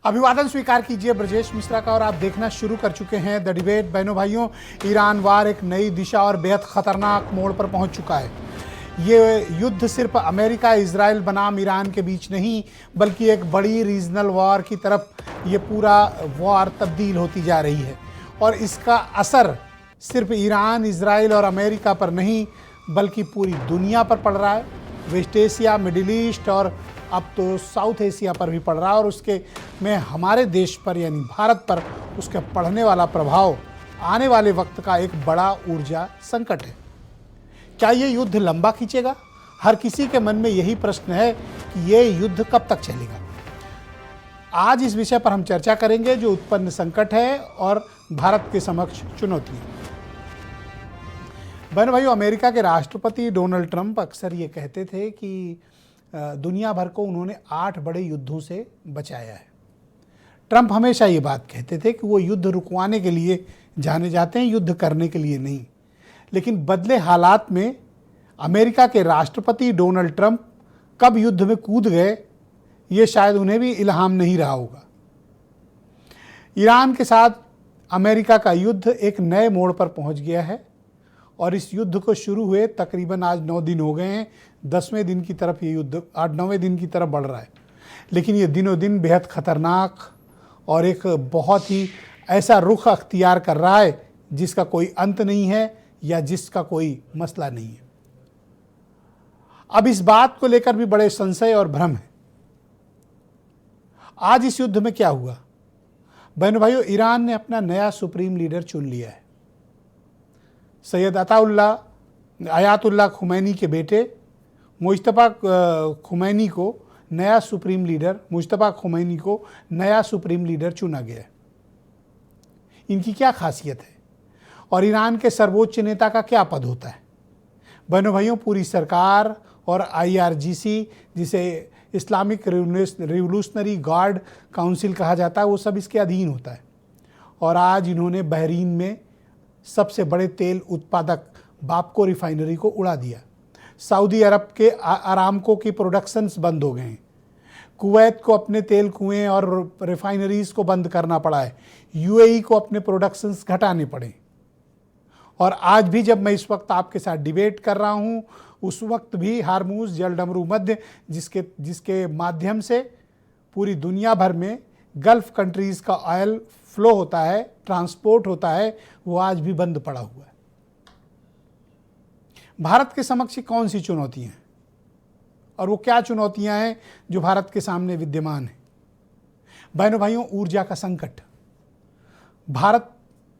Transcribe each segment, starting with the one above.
अभिवादन स्वीकार कीजिए ब्रजेश मिश्रा का और आप देखना शुरू कर चुके हैं द डिबेट। बहनों भाइयों, ईरान वार एक नई दिशा और बेहद खतरनाक मोड़ पर पहुंच चुका है। ये युद्ध सिर्फ अमेरिका इजराइल बनाम ईरान के बीच नहीं, बल्कि एक बड़ी रीजनल वॉर की तरफ ये पूरा वॉर तब्दील होती जा रही है। और इसका असर सिर्फ ईरान, इजराइल और अमेरिका पर नहीं, बल्कि पूरी दुनिया पर पड़ रहा है। वेस्ट एशिया, मिडिल ईस्ट और अब तो साउथ एशिया पर भी पड़ रहा है। और उसके में हमारे देश पर यानी भारत पर उसके पड़ने वाला प्रभाव आने वाले वक्त का एक बड़ा ऊर्जा संकट है। क्या ये युद्ध लंबा खींचेगा? हर किसी के मन में यही प्रश्न है कि ये युद्ध कब तक चलेगा। आज इस विषय पर हम चर्चा करेंगे, जो उत्पन्न संकट है और भारत के समक्ष चुनौतियां। बहन भाइयों, अमेरिका के राष्ट्रपति डोनाल्ड ट्रंप अक्सर ये कहते थे कि दुनिया भर को उन्होंने 8 बड़े युद्धों से बचाया है। ट्रंप हमेशा ये बात कहते थे कि वो युद्ध रुकवाने के लिए जाने जाते हैं, युद्ध करने के लिए नहीं। लेकिन बदले हालात में अमेरिका के राष्ट्रपति डोनाल्ड ट्रंप कब युद्ध में कूद गए, ये शायद उन्हें भी इल्हाम नहीं रहा होगा। ईरान के साथ अमेरिका का युद्ध एक नए मोड़ पर पहुंच गया है और इस युद्ध को शुरू हुए तकरीबन आज 9 दिन हो गए हैं। 10वें दिन की तरफ ये युद्ध 8-9वें दिन की तरफ बढ़ रहा है। लेकिन ये दिनों दिन बेहद खतरनाक और एक बहुत ही ऐसा रुख अख्तियार कर रहा है जिसका कोई अंत नहीं है या जिसका कोई मसला नहीं है। अब इस बात को लेकर भी बड़े संशय और भ्रम है। आज इस युद्ध में क्या हुआ? बहनों भाइयों, ईरान ने अपना नया सुप्रीम लीडर चुन लिया है। सैयद आयतुल्लाह खुमैनी के बेटे मुज्तबा खुमैनी को नया सुप्रीम लीडर चुना गया है। इनकी क्या खासियत है और ईरान के सर्वोच्च नेता का क्या पद होता है? बहनों भाइयों, पूरी सरकार और IRGC, जिसे इस्लामिक रिवोल्यूशनरी गार्ड काउंसिल कहा जाता है, वो सब इसके अधीन होता है। और आज इन्होंने बहरीन में सबसे बड़े तेल उत्पादक बापको रिफाइनरी को उड़ा दिया। सऊदी अरब के अरामको की प्रोडक्शंस बंद हो गए हैं। कुवैत को अपने तेल कुएं और रिफाइनरीज को बंद करना पड़ा है। UAE को अपने प्रोडक्शंस घटाने पड़े। और आज भी जब मैं इस वक्त आपके साथ डिबेट कर रहा हूं, उस वक्त भी हार्मूज जलडमरू मध्य जिसके माध्यम से पूरी दुनिया भर में गल्फ कंट्रीज़ का ऑयल फ्लो होता है, ट्रांसपोर्ट होता है, वो आज भी बंद पड़ा हुआ है। भारत के समक्ष कौन सी चुनौतियां हैं और वो क्या चुनौतियां हैं जो भारत के सामने विद्यमान है? बहनों भाइयों, ऊर्जा का संकट। भारत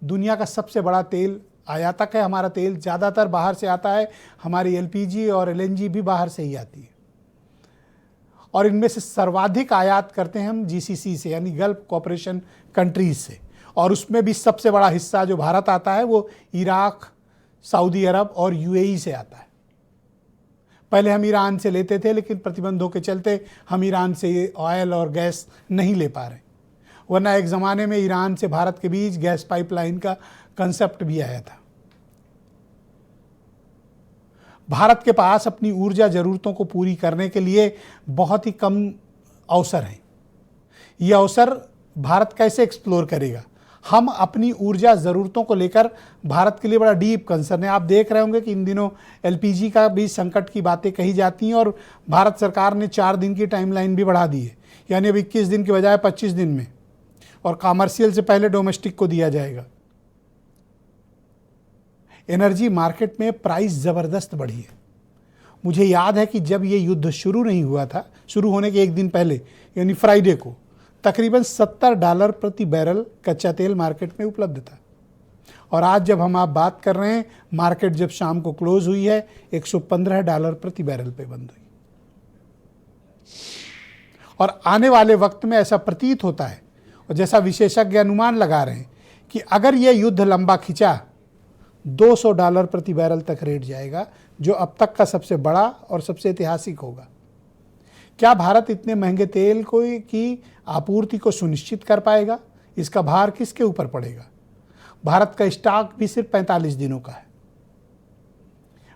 दुनिया का सबसे बड़ा तेल आयातक है। हमारा तेल ज़्यादातर बाहर से आता है। हमारी LPG और LNG भी बाहर से ही आती है। और इनमें से सर्वाधिक आयात करते हैं हम GCC से, यानी गल्फ कोऑपरेशन कंट्रीज से। और उसमें भी सबसे बड़ा हिस्सा जो भारत आता है वो इराक, सऊदी अरब और UAE से आता है। पहले हम ईरान से लेते थे, लेकिन प्रतिबंधों के चलते हम ईरान से ऑयल और गैस नहीं ले पा रहे। वरना एक ज़माने में ईरान से भारत के बीच गैस पाइपलाइन का कंसेप्ट भी आया था। भारत के पास अपनी ऊर्जा ज़रूरतों को पूरी करने के लिए बहुत ही कम अवसर हैं। ये अवसर भारत कैसे एक्सप्लोर करेगा? हम अपनी ऊर्जा ज़रूरतों को लेकर भारत के लिए बड़ा डीप कंसर्न है। आप देख रहे होंगे कि इन दिनों LPG का भी संकट की बातें कही जाती हैं और भारत सरकार ने 4 दिन की टाइमलाइन भी बढ़ा दी है, यानी अब 21 दिन के बजाय 25 दिन में, और कॉमर्शियल से पहले डोमेस्टिक को दिया जाएगा। एनर्जी मार्केट में प्राइस ज़बरदस्त बढ़ी है। मुझे याद है कि जब ये युद्ध शुरू नहीं हुआ था, शुरू होने के 1 दिन पहले यानी फ्राइडे को तकरीबन $70 प्रति बैरल कच्चा तेल मार्केट में उपलब्ध था। और आज जब हम आप बात कर रहे हैं, मार्केट जब शाम को क्लोज हुई है $115 प्रति बैरल पे बंद हुई। और आने वाले वक्त में ऐसा प्रतीत होता है, और जैसा विशेषज्ञ अनुमान लगा रहे हैं, कि अगर यह युद्ध लंबा खिंचा $200 प्रति बैरल तक रेट जाएगा, जो अब तक का सबसे बड़ा और सबसे ऐतिहासिक होगा। क्या भारत इतने महंगे तेल की आपूर्ति को सुनिश्चित कर पाएगा? इसका भार किसके ऊपर पड़ेगा? भारत का स्टॉक भी सिर्फ 45 दिनों का है।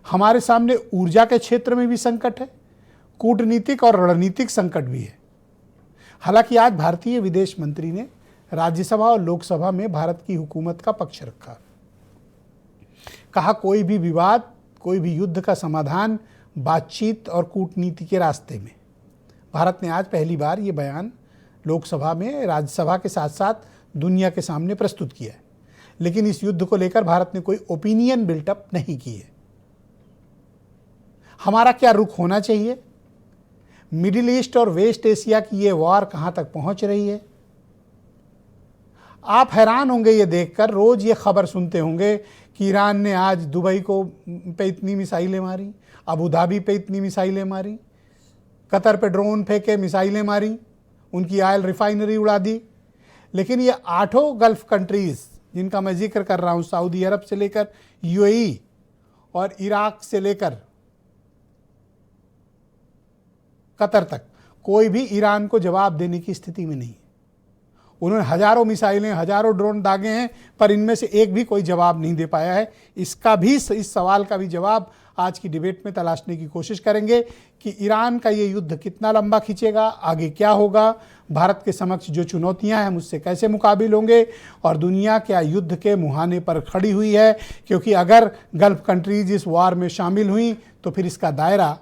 हमारे सामने ऊर्जा के क्षेत्र में भी संकट है, कूटनीतिक और रणनीतिक संकट भी है। हालांकि आज भारतीय विदेश मंत्री ने राज्यसभा और लोकसभा में भारत की हुकूमत का पक्ष रखा। कहा कोई भी विवाद, कोई भी युद्ध का समाधान बातचीत और कूटनीति के रास्ते में। भारत ने आज पहली बार ये बयान लोकसभा में राज्यसभा के साथ साथ दुनिया के सामने प्रस्तुत किया है। लेकिन इस युद्ध को लेकर भारत ने कोई ओपिनियन बिल्टअप नहीं की है। हमारा क्या रुख होना चाहिए? मिडिल ईस्ट और वेस्ट एशिया की ये वॉर कहां तक पहुंच रही है? आप हैरान होंगे ये देखकर, रोज ये खबर सुनते होंगे कि ईरान ने आज दुबई पे इतनी मिसाइलें मारी, अबू धाबी पे इतनी मिसाइलें मारी, कतर पे ड्रोन फेंके, मिसाइलें मारी, उनकी ऑयल रिफाइनरी उड़ा दी। लेकिन ये 8 गल्फ कंट्रीज जिनका मैं जिक्र कर रहा हूं, सऊदी अरब से लेकर यूएई और इराक से लेकर कतर तक, कोई भी ईरान को जवाब देने की स्थिति में नहीं है। उन्होंने हजारों मिसाइलें, हजारों ड्रोन दागे हैं, पर इनमें से एक भी कोई जवाब नहीं दे पाया है। इस सवाल का भी जवाब आज की डिबेट में तलाशने की कोशिश करेंगे कि ईरान का ये युद्ध कितना लंबा खींचेगा, आगे क्या होगा, भारत के समक्ष जो चुनौतियां हैं उससे कैसे मुकाबिल होंगे, और दुनिया क्या युद्ध के मुहाने पर खड़ी हुई है। क्योंकि अगर गल्फ कंट्रीज इस वार में शामिल हुई तो फिर इसका दायरा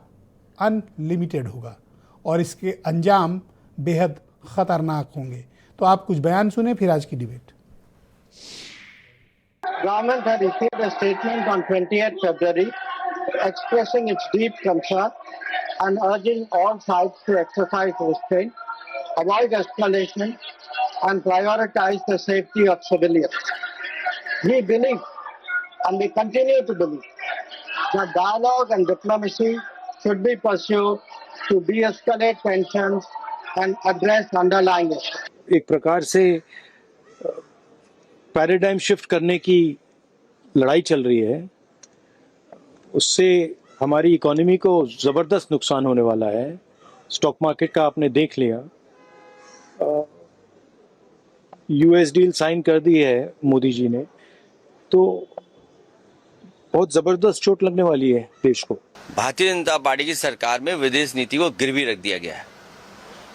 अनलिमिटेड होगा और इसके अंजाम बेहद खतरनाक होंगे। तो आप कुछ बयान सुने, फिर आज की debate. Government had issued a statement on 28th February expressing its deep concern and urging all sides to exercise restraint, avoid escalation, and prioritize the safety of civilians. We believe, and we continue to believe, that dialogue and diplomacy should be pursued to de-escalate tensions and address underlying issues. एक प्रकार से paradigm shift करने की लड़ाई चल रही है, उससे हमारी इकोनॉमी को ज़बरदस्त नुकसान होने वाला है। स्टॉक मार्केट का आपने देख लिया, यूएस डील साइन कर दी है मोदी जी ने, तो बहुत ज़बरदस्त चोट लगने वाली है देश को। भारतीय जनता पार्टी की सरकार में विदेश नीति को गिरवी रख दिया गया है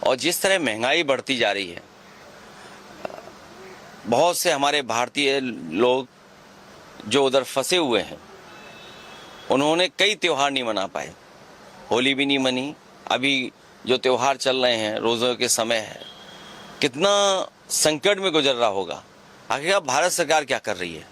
और जिस तरह महंगाई बढ़ती जा रही है, बहुत से हमारे भारतीय लोग जो उधर फंसे हुए हैं, उन्होंने कई त्योहार नहीं मना पाए। होली भी नहीं मनी, अभी जो त्योहार चल रहे हैं, रोज़ों के समय है, कितना संकट में गुजर रहा होगा। आखिर भारत सरकार क्या कर रही है?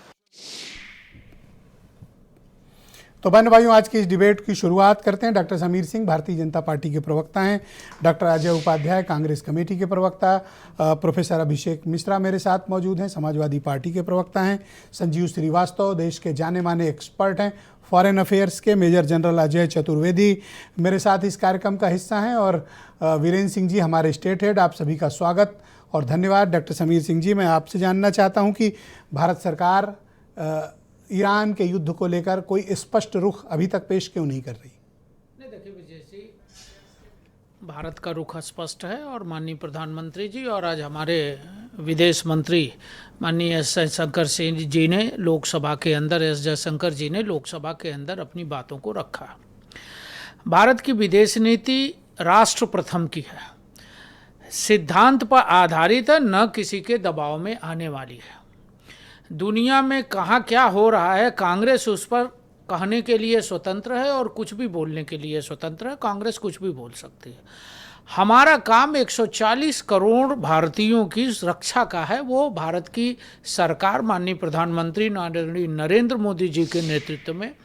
तो बहन भाइयों, आज की इस डिबेट की शुरुआत करते हैं। डॉक्टर समीर सिंह भारतीय जनता पार्टी के प्रवक्ता हैं, डॉक्टर अजय उपाध्याय कांग्रेस कमेटी के प्रवक्ता, प्रोफेसर अभिषेक मिश्रा मेरे साथ मौजूद हैं, समाजवादी पार्टी के प्रवक्ता हैं, संजीव श्रीवास्तव देश के जाने माने एक्सपर्ट हैं, फॉरेन अफेयर्स के मेजर जनरल अजय चतुर्वेदी मेरे साथ इस कार्यक्रम का हिस्सा हैं, और वीरेंद्र सिंह जी हमारे स्टेट हेड। आप सभी का स्वागत और धन्यवाद। डॉक्टर समीर सिंह जी, मैं आपसे जानना चाहता हूँ कि भारत सरकार ईरान के युद्ध को लेकर कोई स्पष्ट रुख अभी तक पेश क्यों नहीं कर रही? नहीं, देखिए विजय जी, भारत का रुख स्पष्ट है और माननीय प्रधानमंत्री जी और आज हमारे विदेश मंत्री माननीय एस जयशंकर जी ने लोकसभा के अंदर अपनी बातों को रखा। भारत की विदेश नीति राष्ट्र प्रथम की है, सिद्धांत पर आधारित है, न किसी के दबाव में आने वाली है। दुनिया में कहाँ क्या हो रहा है, कांग्रेस उस पर कहने के लिए स्वतंत्र है और कुछ भी बोलने के लिए स्वतंत्र है। कांग्रेस कुछ भी बोल सकती है। हमारा काम 140 करोड़ भारतीयों की रक्षा का है। वो भारत की सरकार माननीय प्रधानमंत्री नरेंद्र मोदी जी के नेतृत्व में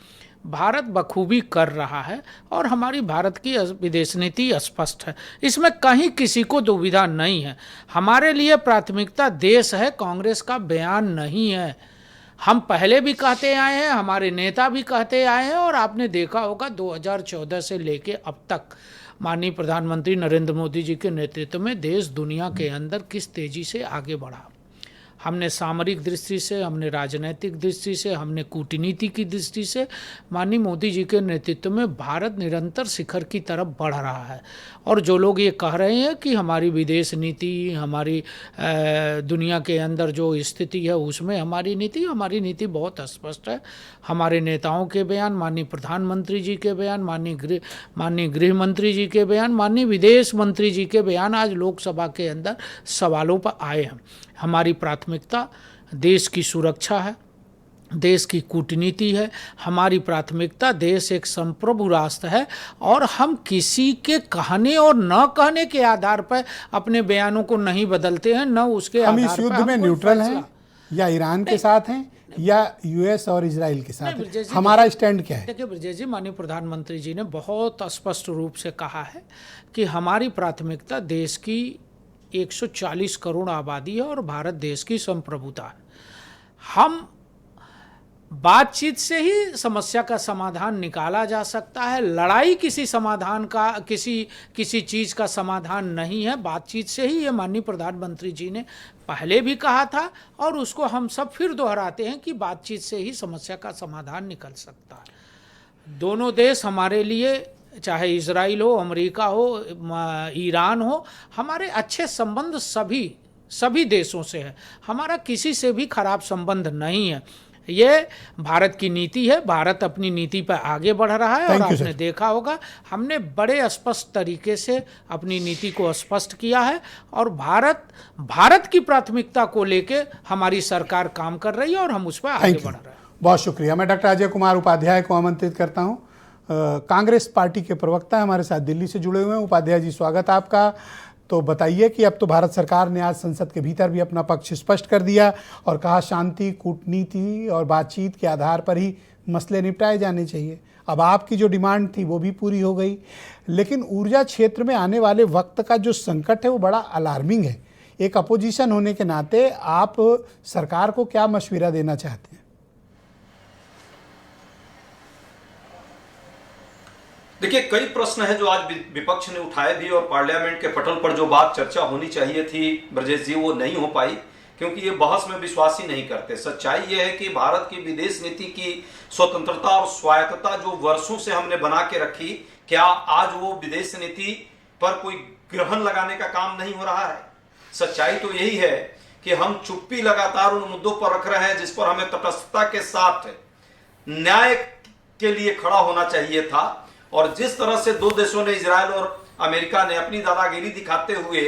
भारत बखूबी कर रहा है और हमारी भारत की विदेश नीति स्पष्ट है, इसमें कहीं किसी को दुविधा नहीं है। हमारे लिए प्राथमिकता देश है, कांग्रेस का बयान नहीं है। हम पहले भी कहते आए हैं, हमारे नेता भी कहते आए हैं, और आपने देखा होगा 2014 से लेके अब तक माननीय प्रधानमंत्री नरेंद्र मोदी जी के नेतृत्व में देश दुनिया के अंदर किस तेज़ी से आगे बढ़ा। हमने सामरिक दृष्टि से, हमने राजनीतिक दृष्टि से, हमने कूटनीति की दृष्टि से माननीय मोदी जी के नेतृत्व में भारत निरंतर शिखर की तरफ बढ़ रहा है। और जो लोग ये कह रहे हैं कि हमारी विदेश नीति, हमारी दुनिया के अंदर जो स्थिति है उसमें हमारी नीति बहुत स्पष्ट है। हमारे नेताओं के बयान, माननीय प्रधानमंत्री जी के बयान, माननीय गृह मंत्री जी के बयान, माननीय विदेश मंत्री जी के बयान आज लोकसभा के अंदर सवालों पर आए हैं। हमारी प्राथमिकता देश की सुरक्षा है, देश की कूटनीति है, हमारी प्राथमिकता देश एक संप्रभु राष्ट्र है और हम किसी के कहने और न कहने के आधार पर अपने बयानों को नहीं बदलते हैं, न उसके हम आधार इस पर युद्ध हम में कोई न्यूट्रल फैसला- हैं या ईरान के साथ हैं या यूएस और इजराइल के साथ नहीं, हैं? ब्रजेश जी, हमारा स्टैंड क्या है? देखिए ब्रजेश जी, माननीय प्रधानमंत्री जी ने बहुत स्पष्ट रूप से कहा है कि हमारी प्राथमिकता देश की 140 करोड़ आबादी है और भारत देश की संप्रभुता है। हम बातचीत से ही समस्या का समाधान निकाला जा सकता है। लड़ाई किसी समाधान का, किसी चीज़ का समाधान नहीं है। बातचीत से ही, ये माननीय प्रधानमंत्री जी ने पहले भी कहा था और उसको हम सब फिर दोहराते हैं कि बातचीत से ही समस्या का समाधान निकल सकता है। दोनों देश हमारे लिए, चाहे इजराइल हो, अमेरिका हो, ईरान हो, हमारे अच्छे संबंध सभी देशों से है। हमारा किसी से भी खराब संबंध नहीं है। ये भारत की नीति है। भारत अपनी नीति पर आगे बढ़ रहा है और आपने देखा होगा हमने बड़े स्पष्ट तरीके से अपनी नीति को स्पष्ट किया है और भारत की प्राथमिकता को लेके हमारी सरकार काम कर रही है और हम उस पर आगे बढ़ रहे हैं। बहुत शुक्रिया। मैं डॉक्टर अजय कुमार उपाध्याय को आमंत्रित करता हूँ। कांग्रेस पार्टी के प्रवक्ता हमारे साथ दिल्ली से जुड़े हुए हैं। उपाध्याय जी, स्वागत है आपका। तो बताइए कि अब तो भारत सरकार ने आज संसद के भीतर भी अपना पक्ष स्पष्ट कर दिया और कहा शांति, कूटनीति और बातचीत के आधार पर ही मसले निपटाए जाने चाहिए। अब आपकी जो डिमांड थी वो भी पूरी हो गई, लेकिन ऊर्जा क्षेत्र में आने वाले वक्त का जो संकट है वो बड़ा अलार्मिंग है। एक अपोजिशन होने के नाते आप सरकार को क्या मशवरा देना चाहते हैं? देखिए, कई प्रश्न है जो आज विपक्ष ने उठाए भी और पार्लियामेंट के पटल पर जो बात चर्चा होनी चाहिए थी ब्रजेश जी, वो नहीं हो पाई क्योंकि ये बहस में विश्वास ही नहीं करते। सच्चाई ये है कि भारत की विदेश नीति की स्वतंत्रता और स्वायत्तता जो वर्षों से हमने बना के रखी, क्या आज वो विदेश नीति पर कोई ग्रहण लगाने का काम नहीं हो रहा है? सच्चाई तो यही है कि हम चुप्पी लगातार उन मुद्दों पर रख रहे हैं जिस पर हमें तटस्थता के साथ न्याय के लिए खड़ा होना चाहिए था। और जिस तरह से दो देशों ने, इजराइल और अमेरिका ने, अपनी दादागिरी दिखाते हुए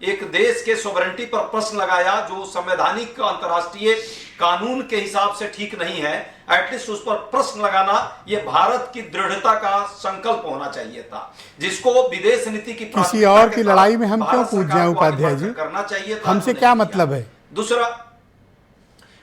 एक देश के सॉवरेनिटी पर प्रश्न लगाया जो संवैधानिक अंतर्राष्ट्रीय कानून के हिसाब से ठीक नहीं है, एटलीस्ट उस पर प्रश्न लगाना ये भारत की दृढ़ता का संकल्प होना चाहिए था, जिसको विदेश नीति की किसी और की लड़ाई में हम क्यों कूद जाएं उपाध्याय जी? करना चाहिए था। हमसे क्या मतलब है? दूसरा,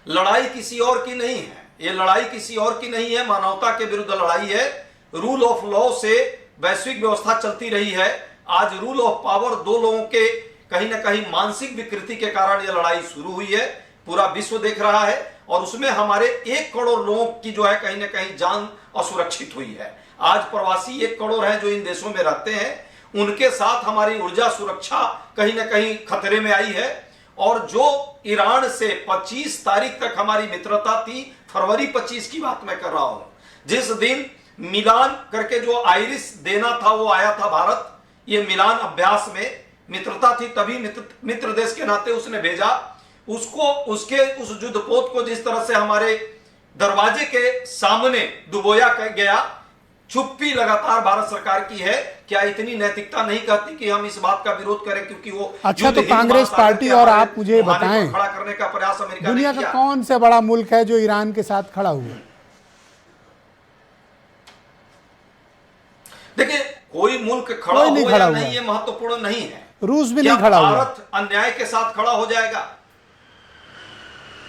लड़ाई किसी और की नहीं है, ये लड़ाई किसी और की नहीं है, मानवता के विरुद्ध लड़ाई है। रूल ऑफ लॉ से वैश्विक व्यवस्था चलती रही है। आज रूल ऑफ पावर दो लोगों के कहीं ना कहीं मानसिक विकृति के कारण यह लड़ाई शुरू हुई है। पूरा विश्व देख रहा है और उसमें हमारे 1 करोड़ लोगों की जो है कहीं ना कहीं जान असुरक्षित हुई है। आज प्रवासी 1 करोड़ हैं जो इन देशों में रहते हैं, उनके साथ हमारी ऊर्जा सुरक्षा कहीं ना कहीं खतरे में आई है। और जो ईरान से 25 तारीख तक हमारी मित्रता थी, फरवरी 25 की बात मैं कर रहा हूं, जिस दिन मिलान करके जो आइरिस देना था वो आया था भारत, ये मिलान अभ्यास में मित्रता थी, तभी मित्र देश के नाते उसने भेजा उसको। उस युद्धपोत को जिस तरह से हमारे दरवाजे के सामने डुबोया गया, चुप्पी लगातार भारत सरकार की है। क्या इतनी नैतिकता नहीं कहती कि हम इस बात का विरोध करें क्योंकि वो अच्छा, तो कांग्रेस पार्टी और आप मुझे बताएं, खड़ा करने का प्रयास अमेरिका दुनिया ने किया। का कौन सा बड़ा मुल्क है जो ईरान के साथ खड़ा हुआ? देखिए, कोई मुल्क खड़ा हो या नहीं ये महत्वपूर्ण नहीं है। रूस भी नहीं खड़ा हुआ। भारत अन्याय के साथ खड़ा हो जाएगा?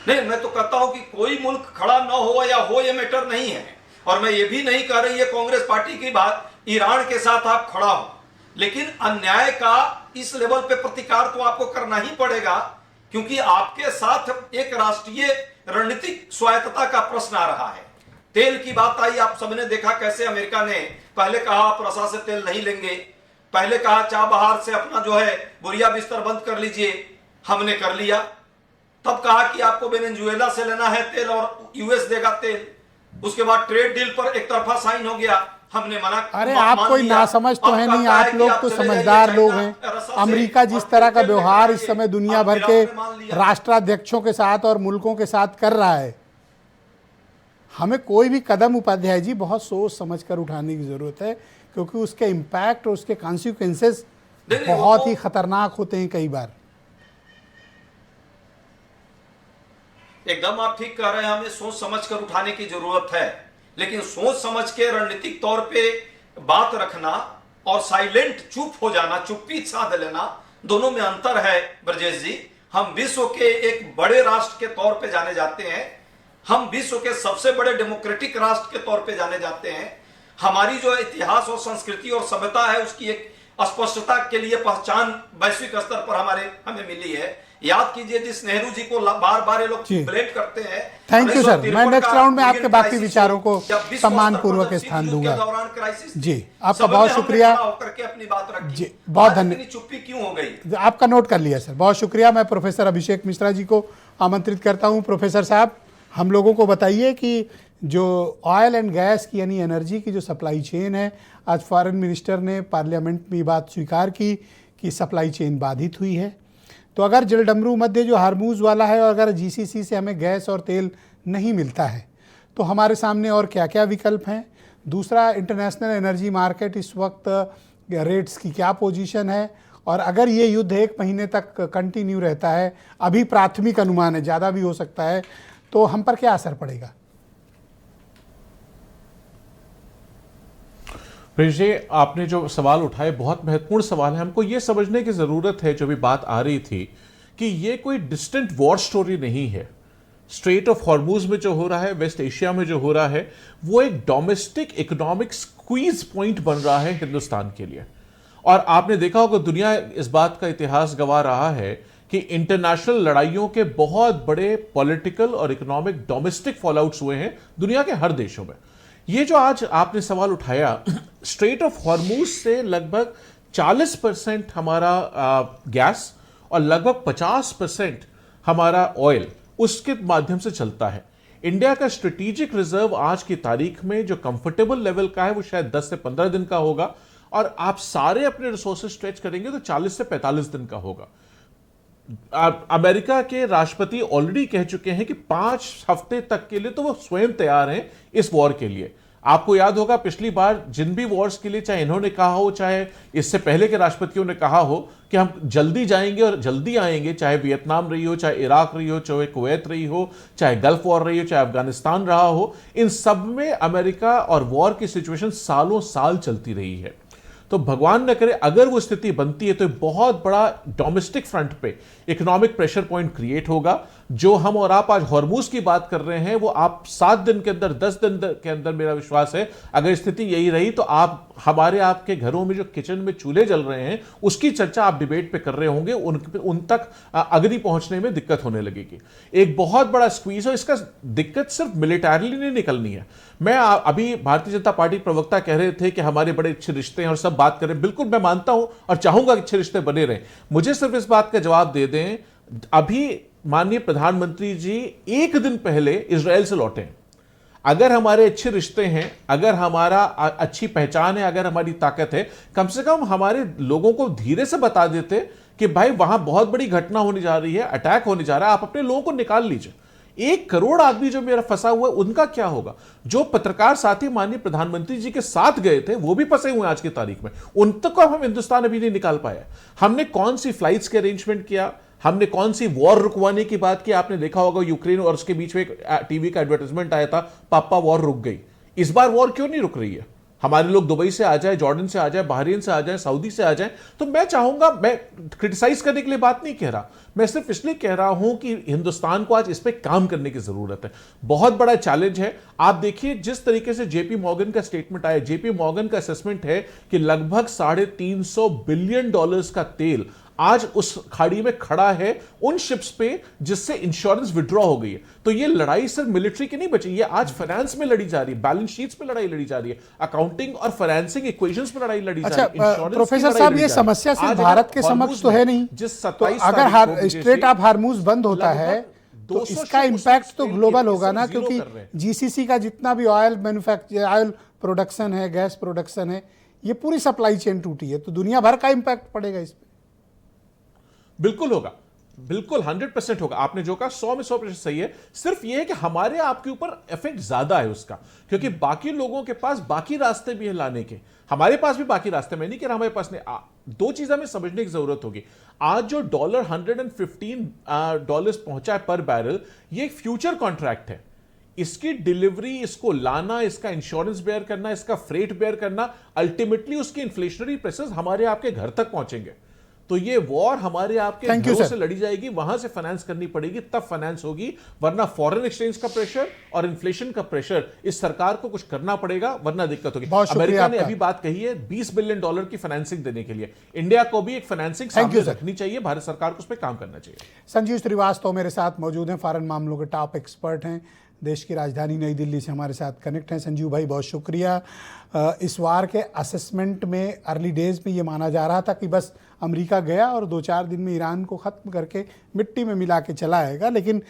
नहीं, मैं तो कहता हूं कि कोई मुल्क खड़ा ना हो या हो ये मैटर नहीं है। और मैं ये भी नहीं कह रही है कांग्रेस पार्टी की बात, ईरान के साथ आप खड़ा हो, लेकिन अन्याय का इस लेवल पे प्रतिकार तो आपको करना ही पड़ेगा क्योंकि आपके साथ एक राष्ट्रीय रणनीतिक स्वायत्तता का प्रश्न आ रहा है। तेल की बात आई, आप सबने देखा कैसे अमेरिका ने पहले कहा आप रसा से तेल नहीं लेंगे, पहले कहा चाबहार से अपना जो है बुरिया बिस्तर बंद कर लीजिए, हमने कर लिया। तब कहा कि आपको वेनेजुएला से लेना है तेल और यूएस देगा तेल। उसके बाद ट्रेड डील पर एक तरफा साइन हो गया, हमने मना। अरे आप कोई नासमझ तो है नहीं, आप लोग तो समझदार लोग हैं। अमेरिका जिस तरह का व्यवहार इस समय दुनिया भर के राष्ट्राध्यक्षों के साथ और मुल्कों के साथ कर रहा है, हमें कोई भी कदम उपाध्याय जी बहुत सोच समझ कर उठाने की जरूरत है, क्योंकि उसके इम्पैक्ट और उसके कॉन्सिक्वेंसेस बहुत ही खतरनाक होते हैं कई बार। एकदम आप ठीक कह रहे हैं, हमें सोच समझ कर उठाने की जरूरत है, लेकिन सोच समझ के रणनीतिक तौर पे बात रखना और साइलेंट चुप हो जाना, चुप्पी साध लेना, दोनों में अंतर है ब्रजेश जी। हम विश्व के एक बड़े राष्ट्र के तौर पे जाने जाते हैं, हम विश्व के सबसे बड़े डेमोक्रेटिक राष्ट्र के तौर पे जाने जाते हैं। हमारी जो इतिहास और संस्कृति और सभ्यता है उसकी एक स्पष्टता के लिए पहचान वैश्विक स्तर पर हमें मिली है। याद कीजिए जिस नेहरू जी को बार बार ये लोग ब्लेम करते हैं। थैंक यू सर, मैं नेक्स्ट राउंड में आपके बाकी विचारों को सम्मान पूर्वक स्थान दूंगा। जी आपका बहुत शुक्रिया, अपनी बात रखी जी बहुत धन्यवाद। चुप्पी क्यों हो गई आपका नोट कर लिया सर, बहुत शुक्रिया। मैं प्रोफेसर अभिषेक मिश्रा जी को आमंत्रित करता हूँ। प्रोफेसर साहब, हम लोगों को बताइए कि जो ऑयल एंड गैस की यानी एनर्जी की जो सप्लाई चेन है, आज फॉरेन मिनिस्टर ने पार्लियामेंट में बात स्वीकार की कि सप्लाई चेन बाधित हुई है। तो अगर जलडमरू मध्य जो हार्मूज वाला है और अगर जीसीसी से हमें गैस और तेल नहीं मिलता है तो हमारे सामने और क्या क्या विकल्प हैं। दूसरा, इंटरनेशनल एनर्जी मार्केट इस वक्त रेट्स की क्या पोजीशन है, और अगर ये युद्ध 1 महीने तक कंटिन्यू रहता है, अभी प्राथमिक अनुमान है, ज़्यादा भी हो सकता है, तो हम पर क्या असर पड़ेगा। प्रिंस जी, आपने जो सवाल उठाए बहुत महत्वपूर्ण सवाल है। हमको ये समझने की ज़रूरत है, जो भी बात आ रही थी, कि ये कोई डिस्टेंट वॉर स्टोरी नहीं है। स्ट्रेट ऑफ हॉर्मूज में जो हो रहा है, वेस्ट एशिया में जो हो रहा है, वो एक डोमेस्टिक इकोनॉमिक स्क्वीज पॉइंट बन रहा है हिंदुस्तान के लिए। और आपने देखा होगा दुनिया इस बात का इतिहास गवाह रहा है कि इंटरनेशनल लड़ाइयों के बहुत बड़े पॉलिटिकल और इकोनॉमिक डोमेस्टिक फॉलोआउट्स हुए हैं दुनिया के हर देशों में। ये जो आज आपने सवाल उठाया, स्ट्रेट ऑफ हॉर्मूज से लगभग 40% हमारा गैस और लगभग 50% हमारा ऑयल उसके माध्यम से चलता है। इंडिया का स्ट्रेटेजिक रिजर्व आज की तारीख में जो कंफर्टेबल लेवल का है वो शायद 10 से 15 दिन का होगा, और आप सारे अपने रिसोर्सेज स्ट्रेच करेंगे तो 40 से 45 दिन का होगा। अमेरिका के राष्ट्रपति ऑलरेडी कह चुके हैं कि 5 हफ्ते तक के लिए तो वो स्वयं तैयार हैं इस वॉर के लिए। आपको याद होगा पिछली बार जिन भी वॉर्स के लिए चाहे इन्होंने कहा हो, चाहे इससे पहले के राष्ट्रपतियों ने कहा हो कि हम जल्दी जाएंगे और जल्दी आएंगे, चाहे वियतनाम रही हो, चाहे इराक रही हो, चाहे कुवैत रही हो, चाहे गल्फ वॉर रही हो, चाहे अफगानिस्तान रहा हो, इन सब में अमेरिका और वॉर की सिचुएशन सालों साल चलती रही है। तो भगवान न करे अगर वो स्थिति बनती है तो बहुत बड़ा डोमेस्टिक फ्रंट पे इकोनॉमिक प्रेशर पॉइंट क्रिएट होगा। जो हम और आप आज हॉर्मूज की बात कर रहे हैं वो आप 7 दिन के अंदर, 10 दिन के अंदर, मेरा विश्वास है अगर स्थिति यही रही तो आप हमारे आपके घरों में जो किचन में चूल्हे जल रहे हैं उसकी चर्चा आप डिबेट पे कर रहे होंगे, उन तक अग्नि पहुंचने में दिक्कत होने लगेगी। एक बहुत बड़ा स्क्वीज है। इसका दिक्कत सिर्फ मिलिटरीली नहीं निकलनी है। मैं अभी भारतीय जनता पार्टी प्रवक्ता कह रहे थे कि हमारे बड़े अच्छे रिश्ते हैं और सब बात करें, बिल्कुल मैं मानता हूं और चाहूंगा कि अच्छे रिश्ते बने रहें। मुझे सिर्फ इस बात का जवाब दे दें, अभी माननीय प्रधानमंत्री जी 1 दिन पहले इजराइल से लौटे। अगर हमारे अच्छे रिश्ते हैं, अगर हमारा अच्छी पहचान है, अगर हमारी ताकत है, कम से कम हमारे लोगों को धीरे से बता देते कि भाई वहां बहुत बड़ी घटना होने जा रही है, अटैक होने जा रहा है, आप अपने लोगों को निकाल लीजिए। 1 करोड़ आदमी जो मेरा फंसा हुआ है उनका क्या होगा? जो पत्रकार साथी माननीय प्रधानमंत्री जी के साथ गए थे वो भी फंसे हुए आज की तारीख में, उन तक को हम हिंदुस्तान अभी नहीं निकाल पाया। हमने कौन सी फ्लाइट्स के अरेंजमेंट किया, हमने कौन सी वॉर रुकवाने की बात की। आपने देखा होगा यूक्रेन और उसके बीच में एक टीवी का एडवर्टाइजमेंट आया था, पापा वॉर रुक गई। इस बार वॉर क्यों नहीं रुक रही है? हमारे लोग दुबई से आ जाए, जॉर्डन से आ जाए, बहरीन से आ जाए, सऊदी से आ जाए। तो मैं चाहूंगा, मैं क्रिटिसाइज करने के लिए बात नहीं कह रहा, मैं सिर्फ इसलिए कह रहा हूं कि हिंदुस्तान को आज इस पे काम करने की जरूरत है। बहुत बड़ा चैलेंज है। आप देखिए जिस तरीके से जेपी मॉर्गन का स्टेटमेंट आया, जेपी मॉर्गन का असेसमेंट है कि लगभग $350 बिलियन का तेल आज उस खाड़ी में खड़ा है उन शिप्स पे जिससे इंश्योरेंस विड्रॉ हो गई है। तो ये लड़ाई सिर्फ मिलिट्री की नहीं बची, ये आज फाइनेंस में लड़ी जा रही है, बैलेंस शीट्स पे लड़ाई लड़ी जा रही है, अकाउंटिंग और फाइनेंसिंग इक्वेशंस पे लड़ाई लड़ी जा रही है। प्रोफेसर साहब, ये समस्या सिर्फ भारत के समक्ष तो है नहीं। जिस तो अगर स्ट्रेट ऑफ हार्मूज बंद होता है तो इसका इम्पैक्ट तो ग्लोबल होगा ना, क्योंकि जीसीसी का जितना भी ऑयल ऑयल प्रोडक्शन है, गैस प्रोडक्शन है, ये पूरी सप्लाई चेन टूटी है, तो दुनिया भर का इम्पैक्ट पड़ेगा इस पे। बिल्कुल होगा, बिल्कुल 100% होगा। आपने जो कहा 100 में 100% सही है। सिर्फ ये है कि हमारे आपके ऊपर इफेक्ट ज्यादा है उसका, क्योंकि बाकी लोगों के पास बाकी रास्ते भी हैं लाने के, हमारे पास भी बाकी रास्ते। मैं नहीं कह रहा हमारे पास नहीं। दो चीज हमें समझने की जरूरत होगी। आज जो $115 पहुंचा है पर बैरल, ये एक फ्यूचर कॉन्ट्रैक्ट है। इसकी डिलीवरी, इसको लाना, इसका इंश्योरेंस बेयर करना, इसका फ्रेट बेयर करना, अल्टीमेटली उसकी इन्फ्लेशनरी प्रेशर्स हमारे आपके घर तक पहुंचेंगे। तो ये वॉर हमारे आपके घरों से लड़ी जाएगी, वहां से फाइनेंस करनी पड़ेगी, तब फाइनेंस होगी। वरना फॉरेन एक्सचेंज का प्रेशर और इन्फ्लेशन का प्रेशर, इस सरकार को कुछ करना पड़ेगा, वरना दिक्कत होगी। अमेरिका ने अभी बात कही है $20 बिलियन की फाइनेंसिंग देने के लिए। इंडिया को भी एक फाइनेंसिंग सामने रखनी चाहिए, भारत सरकार को उस पर काम करना चाहिए। संजीव श्रीवास्तव मेरे साथ मौजूद हैं, फॉरेन मामलों के टॉप एक्सपर्ट हैं, देश की राजधानी नई दिल्ली से हमारे साथ कनेक्ट हैं। संजीव भाई बहुत शुक्रिया। इस वार के असेसमेंट में अर्ली डेज में ये माना जा रहा था कि बस अमेरिका गया और 2-4 दिन में ईरान को ख़त्म करके मिट्टी में मिला के चला आएगा, लेकिन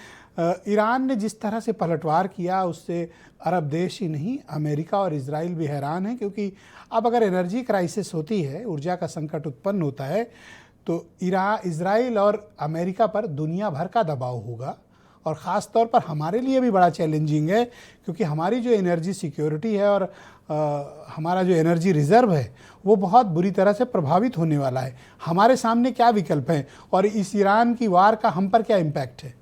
ईरान ने जिस तरह से पलटवार किया उससे अरब देश ही नहीं, अमेरिका और इजराइल भी हैरान हैं। क्योंकि अब अगर एनर्जी क्राइसिस होती है, ऊर्जा का संकट उत्पन्न होता है, तो इजराइल और अमेरिका पर दुनिया भर का दबाव होगा, और ख़ास तौर पर हमारे लिए भी बड़ा चैलेंजिंग है, क्योंकि हमारी जो एनर्जी सिक्योरिटी है और हमारा जो एनर्जी रिज़र्व है वो बहुत बुरी तरह से प्रभावित होने वाला है। हमारे सामने क्या विकल्प हैं और इस ईरान की वार का हम पर क्या इम्पैक्ट है?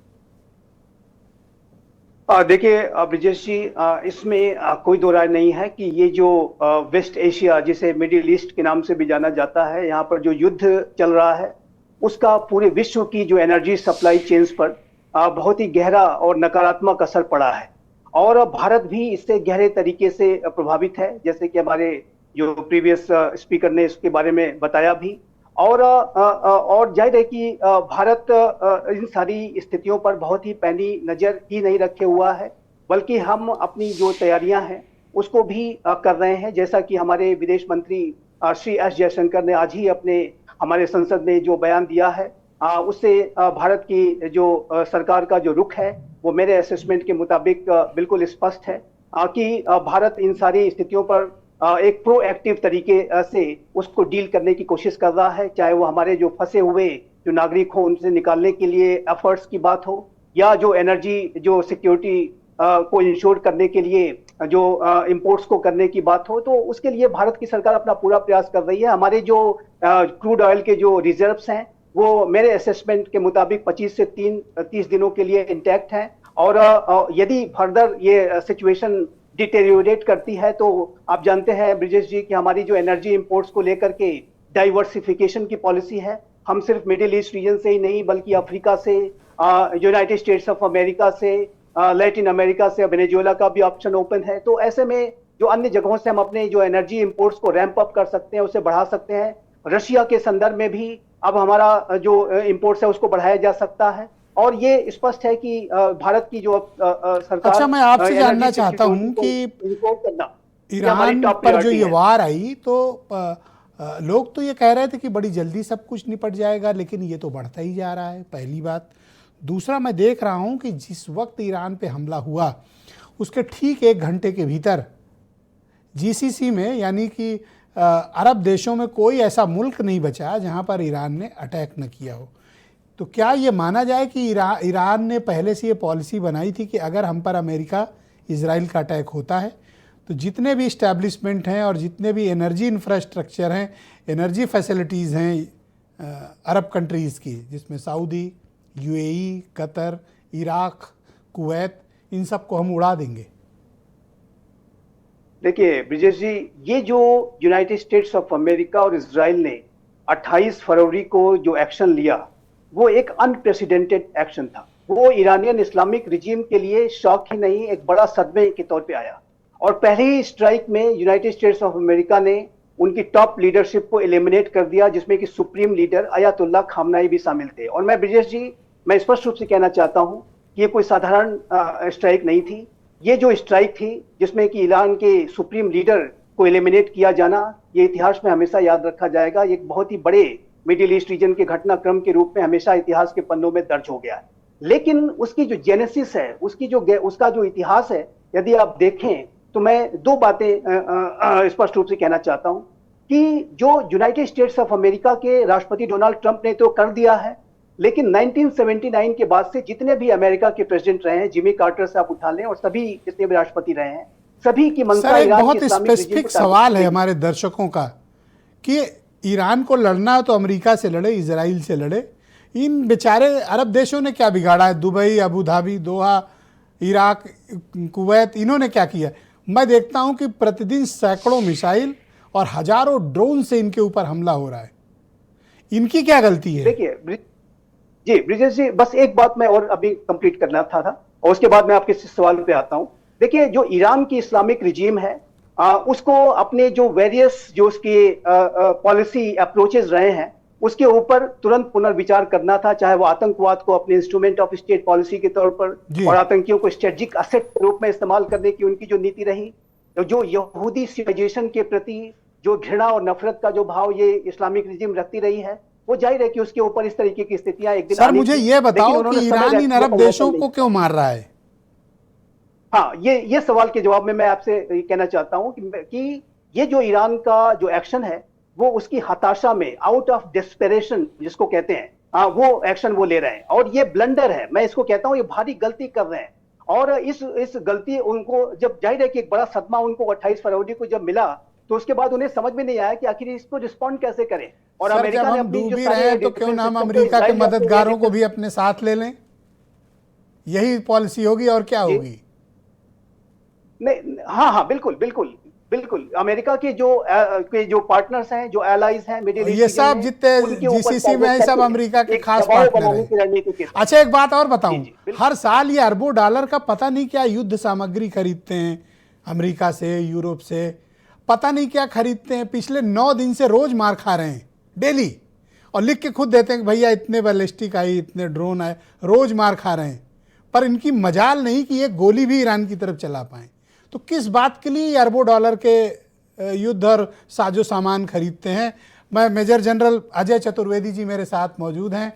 देखिए ब्रिजेश जी, इसमें कोई दो राय नहीं है कि ये जो वेस्ट एशिया, जिसे मिडिल ईस्ट के नाम से भी जाना जाता है, यहाँ पर जो युद्ध चल रहा है उसका पूरे विश्व की जो एनर्जी सप्लाई चेन्स पर बहुत ही गहरा और नकारात्मक असर पड़ा है, और भारत भी इससे गहरे तरीके से प्रभावित है, जैसे कि हमारे जो प्रीवियस स्पीकर ने इसके बारे में बताया भी। और जाहिर है कि भारत इन सारी स्थितियों पर बहुत ही पैनी नजर ही नहीं रखे हुआ है, बल्कि हम अपनी जो तैयारियां हैं उसको भी कर रहे हैं। जैसा कि हमारे विदेश मंत्री श्री एस जयशंकर ने आज ही हमारे संसद में जो बयान दिया है, उससे भारत की जो सरकार का जो रुख है वो मेरे असेसमेंट के मुताबिक बिल्कुल स्पष्ट है कि भारत इन सारी स्थितियों पर एक प्रोएक्टिव तरीके से उसको डील करने की कोशिश कर रहा है, चाहे वो हमारे जो फंसे हुए जो नागरिक हो उनसे निकालने के लिए एफर्ट्स की बात हो, या जो एनर्जी जो सिक्योरिटी को इंश्योर करने के लिए जो इंपोर्ट्स को करने की बात हो, तो उसके लिए भारत की सरकार अपना पूरा प्रयास कर रही है। हमारे जो क्रूड ऑयल के जो रिजर्व्स हैं वो मेरे असेसमेंट के मुताबिक 25 से 30 दिनों के लिए इंटैक्ट हैं, और यदि फर्दर ये सिचुएशन डिटेरियोरेट करती है तो आप जानते हैं ब्रिजेश जी कि हमारी जो एनर्जी इंपोर्ट्स को लेकर के डाइवर्सिफिकेशन की पॉलिसी है, हम सिर्फ मिडिल ईस्ट रीजन से ही नहीं बल्कि अफ्रीका से, यूनाइटेड स्टेट्स ऑफ अमेरिका से, लैटिन अमेरिका से, वेनेजुएला का भी ऑप्शन ओपन है। तो ऐसे में जो अन्य जगहों से हम अपने जो एनर्जी इंपोर्ट्स को रैंप अप कर सकते हैं, उसे बढ़ा सकते हैं। रशिया के संदर्भ में भी अब हमारा जो इंपोर्ट्स है उसको बढ़ाया जा सकता है, और ये स्पष्ट है कि भारत की जो सरकार, अच्छा, मैं आपसे जानना चाहता हूं कि ईरान पर जो ये वार आई तो लोग तो ये कह रहे थे कि बड़ी जल्दी सब कुछ निपट जाएगा, लेकिन ये तो बढ़ता ही जा रहा है, पहली बात। दूसरा, मैं देख रहा हूं कि जिस वक्त ईरान पे हमला हुआ उसके ठीक 1 घंटे के भीतर जीसीसी में, यानी कि अरब देशों में कोई ऐसा मुल्क नहीं बचा जहां पर ईरान ने अटैक न किया हो। तो क्या ये माना जाए कि ईरान ने पहले से ये पॉलिसी बनाई थी कि अगर हम पर अमेरिका इजराइल का अटैक होता है तो जितने भी इस्टेब्लिशमेंट हैं और जितने भी एनर्जी इंफ्रास्ट्रक्चर हैं, एनर्जी फैसिलिटीज़ हैं अरब कंट्रीज़ की, जिसमें Saudi, UAE, Qatar, Iraq, Kuwait, इन सब को हम उड़ा देंगे? देखिए ब्रिजेश जी, ये जो यूनाइटेड स्टेट्स ऑफ अमेरिका और इजराइल ने 28 फरवरी को जो एक्शन लिया वो एक अनप्रेसिडेंटेड एक्शन था। वो ईरानियन इस्लामिक रिजीम के लिए शॉक ही नहीं, एक बड़ा सदमे के तौर पे आया, और पहली स्ट्राइक में यूनाइटेड स्टेट्स ऑफ अमेरिका ने उनकी टॉप लीडरशिप को एलिमिनेट कर दिया, जिसमें कि सुप्रीम लीडर अयातुल्लाह खामनाई भी शामिल थे। और मैं ब्रिजेश जी, मैं स्पष्ट रूप से कहना चाहता हूं कि ये कोई साधारण स्ट्राइक नहीं थी। ये जो स्ट्राइक थी जिसमें कि ईरान के सुप्रीम लीडर को एलिमिनेट किया जाना, ये इतिहास में हमेशा याद रखा जाएगा। एक बहुत ही बड़े मिडिल ईस्ट रीजन के घटनाक्रम के रूप में हमेशा इतिहास के पन्नों में दर्ज हो गया है। लेकिन उसकी जो जेनेसिस है, उसका जो इतिहास है, यदि आप देखें तो मैं दो बातें स्पष्ट रूप से कहना चाहता हूं कि जो यूनाइटेड स्टेट्स ऑफ अमेरिका के राष्ट्रपति डोनाल्ड ट्रंप ने तो कर दिया है, लेकिन 1979 के बाद से जितने भी अमेरिका के प्रेसिडेंट रहे हैं, जिमी कार्टर से आप उठा लें और सभी जितने भी राष्ट्रपति रहे हैं, सभी की मंशा सर, एक ईरान बहुत के इस्लामिक regime स्पेसिफिक को सवाल है हमारे दर्शकों का कि ईरान को लड़ना तो अमेरिका से लड़े, इजराइल से लड़े, इन बेचारे अरब देशों ने क्या बिगाड़ा है? दुबई, अबू धाबी, दोहा, इराक, कुवैत, इन्होंने क्या किया? मैं देखता हूं कि प्रतिदिन सैकड़ों मिसाइल और हजारों ड्रोन से इनके ऊपर हमला हो रहा है। इनकी क्या गलती है? देखिए जी ब्रिजेश जी, बस एक बात मैं और अभी कंप्लीट करना था और उसके बाद मैं आपके सवाल पे आता हूं। देखिए, जो ईरान की इस्लामिक रिजीम है, उसको अपने जो वेरियस जो उसके पॉलिसी अप्रोचेस रहे हैं, उसके ऊपर तुरंत पुनर्विचार करना था, चाहे वो आतंकवाद को अपने इंस्ट्रूमेंट ऑफ स्टेट पॉलिसी के तौर पर और आतंकियों को स्ट्रेटेजिक असेट के रूप में इस्तेमाल करने की उनकी जो नीति रही, जो यहूदी सिविलाइजेशन के प्रति जो घृणा और नफरत का जो भाव ये इस्लामिक रिजीम रखती रही है, वो जाहिर है कि उसके ऊपर इस तरीके की स्थितियां एक दिन सर, मुझे ये बताओ कि ईरान इन अरब देशों को क्यों मार रहा है? हाँ, ये सवाल के जवाब में मैं आपसे कहना चाहता हूं कि ये जो ईरान का जो एक्शन है, वो उसकी हताशा में, आउट ऑफ डेस्परेशन जिसको कहते हैं, वो एक्शन वो ले रहे हैं और ये ब्लंडर है। मैं इसको कहता हूं ये भारी गलती कर रहे हैं और इस गलती उनको, जब जाहिर है कि एक बड़ा सदमा उनको 28 फरवरी को जब मिला, तो उसके बाद उन्हें समझ में नहीं आया कि आखिर इसको रिस्पॉन्ड कैसे करें। और सर, अमेरिका जब ने हम अपनी डूब ही रहे हैं तो क्यों ना हम अमेरिका के मददगारों को भी अपने साथ ले लें? यही पॉलिसी होगी और क्या होगी? नहीं, हाँ, बिल्कुल अमेरिका के जो पार्टनर्स हैं, जो एलाइज हैं मिडिल ईस्ट, ये सब जितने जीसीसी में है, सब अमेरिका के खास पार्टनर हैं। अच्छा, एक बात और बताऊं, हर साल ये अरबों डॉलर का पता नहीं क्या युद्ध सामग्री खरीदते हैं अमेरिका से, यूरोप से, पता नहीं क्या खरीदते हैं। पिछले 9 दिन से रोज मार खा रहे हैं, डेली, और लिख के खुद देते हैं कि भैया इतने बैलिस्टिक आई, इतने ड्रोन आए, रोज मार खा रहे हैं। पर इनकी मजाल नहीं कि एक गोली भी ईरान की तरफ चला पाए। तो किस बात के लिए अरबों डॉलर के युद्ध और साजो सामान खरीदते हैं? मैं मेजर जनरल अजय चतुर्वेदी जी मेरे साथ मौजूद हैं,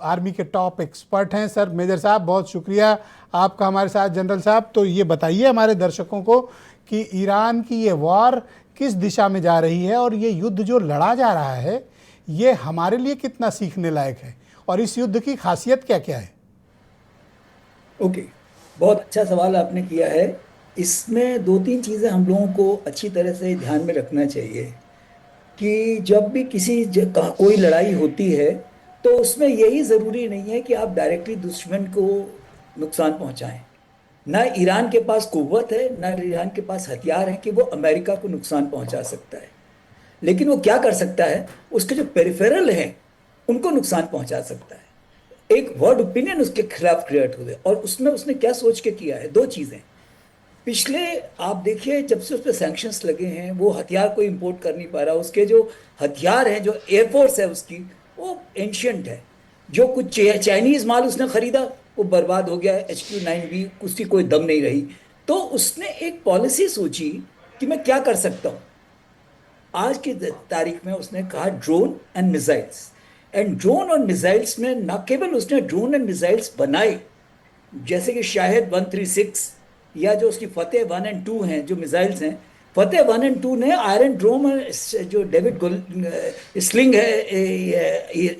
आर्मी के टॉप एक्सपर्ट हैं। सर, मेजर साहब, बहुत शुक्रिया आपका हमारे साथ। जनरल साहब, तो ये बताइए हमारे दर्शकों को कि ईरान की ये वॉर किस दिशा में जा रही है और ये युद्ध जो लड़ा जा रहा है, ये हमारे लिए कितना सीखने लायक है और इस युद्ध की खासियत क्या क्या है? ओके, बहुत अच्छा सवाल आपने किया है। इसमें 2-3 चीज़ें हम लोगों को अच्छी तरह से ध्यान में रखना चाहिए कि जब भी कोई लड़ाई होती है तो उसमें यही ज़रूरी नहीं है कि आप डायरेक्टली दुश्मन को नुकसान पहुंचाएं। ना ईरान के पास कुव्वत है, ना ईरान के पास हथियार है कि वो अमेरिका को नुकसान पहुंचा सकता है। लेकिन वो क्या कर सकता है, उसके जो पेरिफेरल हैं उनको नुकसान पहुंचा सकता है। एक वर्ड ओपिनियन उसके खिलाफ क्रिएट हो गया और उसमें उसने क्या सोच के किया है? 2 चीज़ें। पिछले आप देखिए, जब से उस पर सैंक्शंस लगे हैं, वो हथियार कोई इंपोर्ट कर नहीं पा रहा। उसके जो हथियार हैं, जो एयरफोर्स है उसकी, वो एंशियंट है। जो कुछ चाइनीज़ माल उसने ख़रीदा वो बर्बाद हो गया है। HQ-9B उसकी कोई दम नहीं रही। तो उसने एक पॉलिसी सोची कि मैं क्या कर सकता हूँ। आज की तारीख में उसने कहा drone and missiles. And drone और मिसाइल्स में न केवल उसने ड्रोन एंड मिसाइल्स बनाए, जैसे कि शाहिद 136 या जो उसकी फतेह 1 और 2 हैं, जो मिसाइल्स हैं, फतेह 1 और 2 ने आयरन ड्रोम, जो डेविड स्लिंग है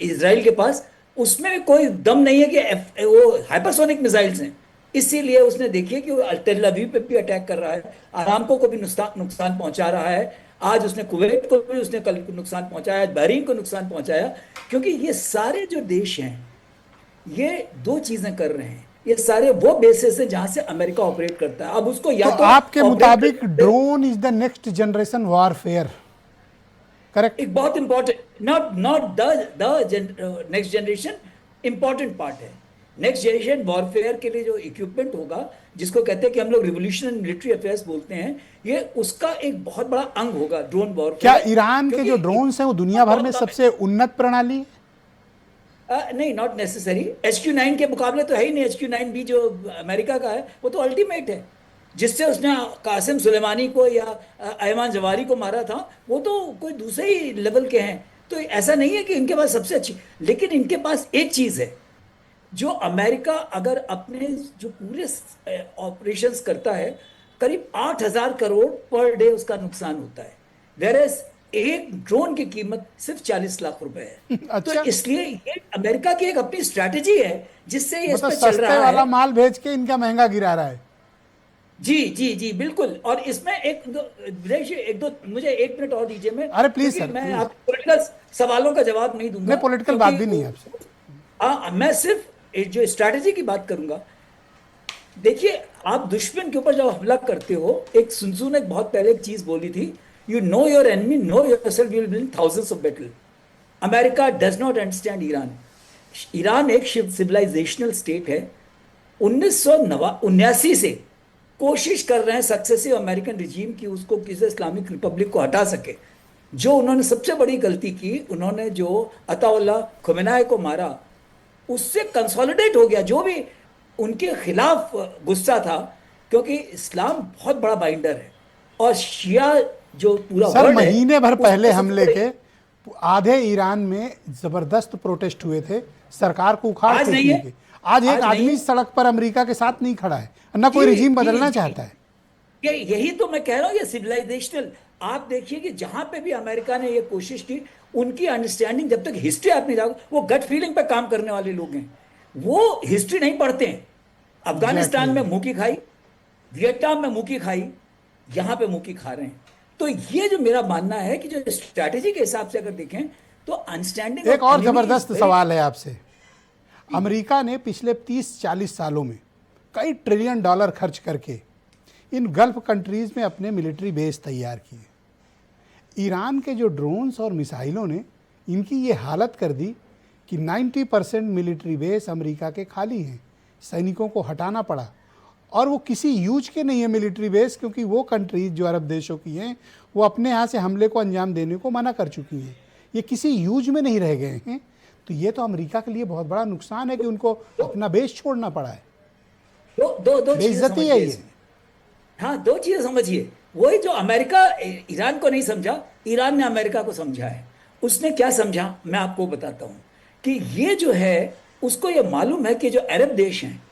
इजराइल के पास, उसमें कोई दम नहीं है कि वो हाइपरसोनिक मिसाइल्स हैं। इसीलिए उसने देखिए कि वो टेल अवीव पे भी अटैक कर रहा है, आरामको को भी नुकसान पहुंचा रहा है। आज उसने कुवैत को भी उसने कल नुकसान पहुंचाया, बहरीन को नुकसान पहुंचाया, क्योंकि ये सारे जो देश हैं ये 2 चीजें कर रहे हैं। ये सारे वो बेसिस है जहां से अमेरिका ऑपरेट करता है। अब उसको या तो आपके मुताबिक drone is the next generation warfare, correct? एक बहुत important, not the next generation, important part है। नेक्स्ट जनरेशन वॉरफेयर के लिए जो इक्विपमेंट होगा, जिसको कहते हैं कि हम लोग रिवोल्यूशनरी मिलिट्री अफेयर्स बोलते हैं, ये उसका एक बहुत बड़ा अंग होगा ड्रोन वॉरफेयर। क्या ईरान के जो ड्रोन्स हैं वो दुनिया भर में सबसे उन्नत प्रणाली है? नहीं, नॉट नेसेसरी। HQ-9 के मुकाबले तो है ही नहीं। HQ-9B जो अमेरिका का है वो तो अल्टीमेट है। जिससे उसने कासिम सुलेमानी को या अयमान जवारी को मारा था, वो तो कोई दूसरे ही लेवल के हैं। तो ऐसा नहीं है कि इनके पास सबसे अच्छी, लेकिन इनके पास एक चीज़ है, जो अमेरिका अगर अपने जो पूरे ऑपरेशंस करता है, करीब 8,000 करोड़ पर डे उसका नुकसान होता है, वेरएज एक ड्रोन की कीमत सिर्फ 40 लाख रुपए है। अच्छा। तो इसलिए ये अमेरिका की एक अपनी स्ट्रैटेजी है जिससे ये इस मतलब पे चल सस्ते रहा वाला है। माल भेज के इनका महंगा गिरा रहा है। जी जी जी बिल्कुल। और इसमें एक दो मुझे 1 मिनट और दीजिए। मैं अरे प्लीज क्योंकि सर, मैं प्लीज। आपको पॉलिटिकल सवालों का जवाब नहीं दूंगा। नहीं, पॉलिटिकल बात भी नहीं है आपसे। मैं सिर्फ जो स्ट्रैटेजी की बात करूंगा। देखिए, आप दुश्मन के ऊपर जब हमला करते हो, एक सुन त्सू ने बहुत पहले एक चीज बोली थी, you know your enemy, no yourself, you will win thousands of battle. America does not understand Iran. Iran एक सिविलाइजेशनल स्टेट है। 1979 से कोशिश कर रहे हैं सक्सेसिव अमेरिकन रिजीम की उसको किसी इस्लामिक रिपब्लिक को हटा सके। जो उन्होंने सबसे बड़ी गलती की, उन्होंने जो अताउल्लाह खमेनी को मारा, उससे कंसोलिडेट हो गया जो भी उनके खिलाफ गुस्सा था, क्योंकि इस्लाम बहुत बड़ा बाइंडर है और शिया जो पूरा सर वर्ल्ड है, महीने भर पहले उसमें हमले सबसे के आधे ईरान में जबरदस्त प्रोटेस्ट हुए थे, सरकार को उखाड़ आज नहीं फेंकने है। के। आज एक आज नहीं आदमी है। सड़क पर अमेरिका के साथ नहीं खड़ा है, न कोई जी, रिजीम जी, बदलना जी। चाहता है। यही तो मैं कह रहा हूँ, ये सिविलाइजेशनल। आप देखिए कि जहां पे भी अमेरिका ने ये कोशिश की, उनकी अंडरस्टैंडिंग, जब तक हिस्ट्री आप नहीं जाओगे, वो गट फीलिंग पे काम करने वाले लोग हैं, वो हिस्ट्री नहीं पढ़ते हैं। अफगानिस्तान में मुंह की खाई, वियतनाम में मुंह की खाई, यहां पे मुंह की खा रहे हैं। तो ये जो मेरा मानना है कि जो स्ट्रैटेजी के हिसाब से अगर देखें तो अंडरस्टैंडिंग। एक और जबरदस्त सवाल है आपसे। अमेरिका ने पिछले 30-40 सालों में कई ट्रिलियन डॉलर खर्च करके इन गल्फ कंट्रीज में अपने मिलिट्री बेस तैयार किए। ईरान के जो ड्रोन्स और मिसाइलों ने इनकी ये हालत कर दी कि 90% मिलिट्री बेस अमेरिका के खाली हैं, सैनिकों को हटाना पड़ा। और वो किसी यूज के नहीं है मिलिट्री बेस, क्योंकि वो कंट्रीज जो अरब देशों की हैं वो अपने यहाँ से हमले को अंजाम देने को मना कर चुकी हैं, ये किसी यूज में नहीं रह गए हैं। तो ये तो अमेरिका के लिए बहुत बड़ा नुकसान है कि उनको अपना बेस छोड़ना पड़ा है। दो चीजें बेइज्जती है ये। हाँ, दो चीजें समझिए। वही जो अमेरिका ईरान को नहीं समझा, ईरान ने अमेरिका को समझा है। उसने क्या समझा, मैं आपको बताता हूं कि ये जो है, उसको ये मालूम है कि जो अरब देश हैं,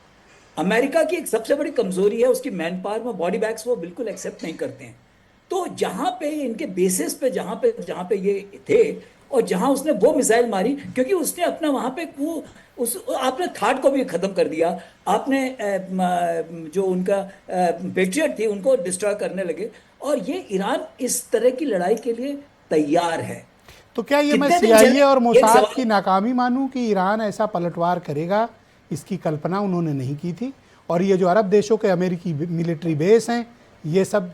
अमेरिका की एक सबसे बड़ी कमजोरी है उसकी मैन पावर में, बॉडी बैग्स वो बिल्कुल एक्सेप्ट नहीं करते हैं। तो जहां पे इनके बेसिस पे जहां पे ये थे, और जहां उसने वो मिसाइल मारी, क्योंकि उसने अपना वहां पे आपने थाट को भी खत्म कर दिया, आपने जो उनका पेट्रियट थी उनको डिस्ट्रॉय करने लगे। और ये ईरान इस तरह की लड़ाई के लिए तैयार है। तो क्या ये मैं कितने दिन CIA चले- और एक मोसाद सवाल- की नाकामी मानूं कि ईरान ऐसा पलटवार करेगा? इसकी कल्पना उन्होंने नहीं की थी। और ये जो अरब देशों के अमेरिकी मिलिट्री बेस हैं, ये सब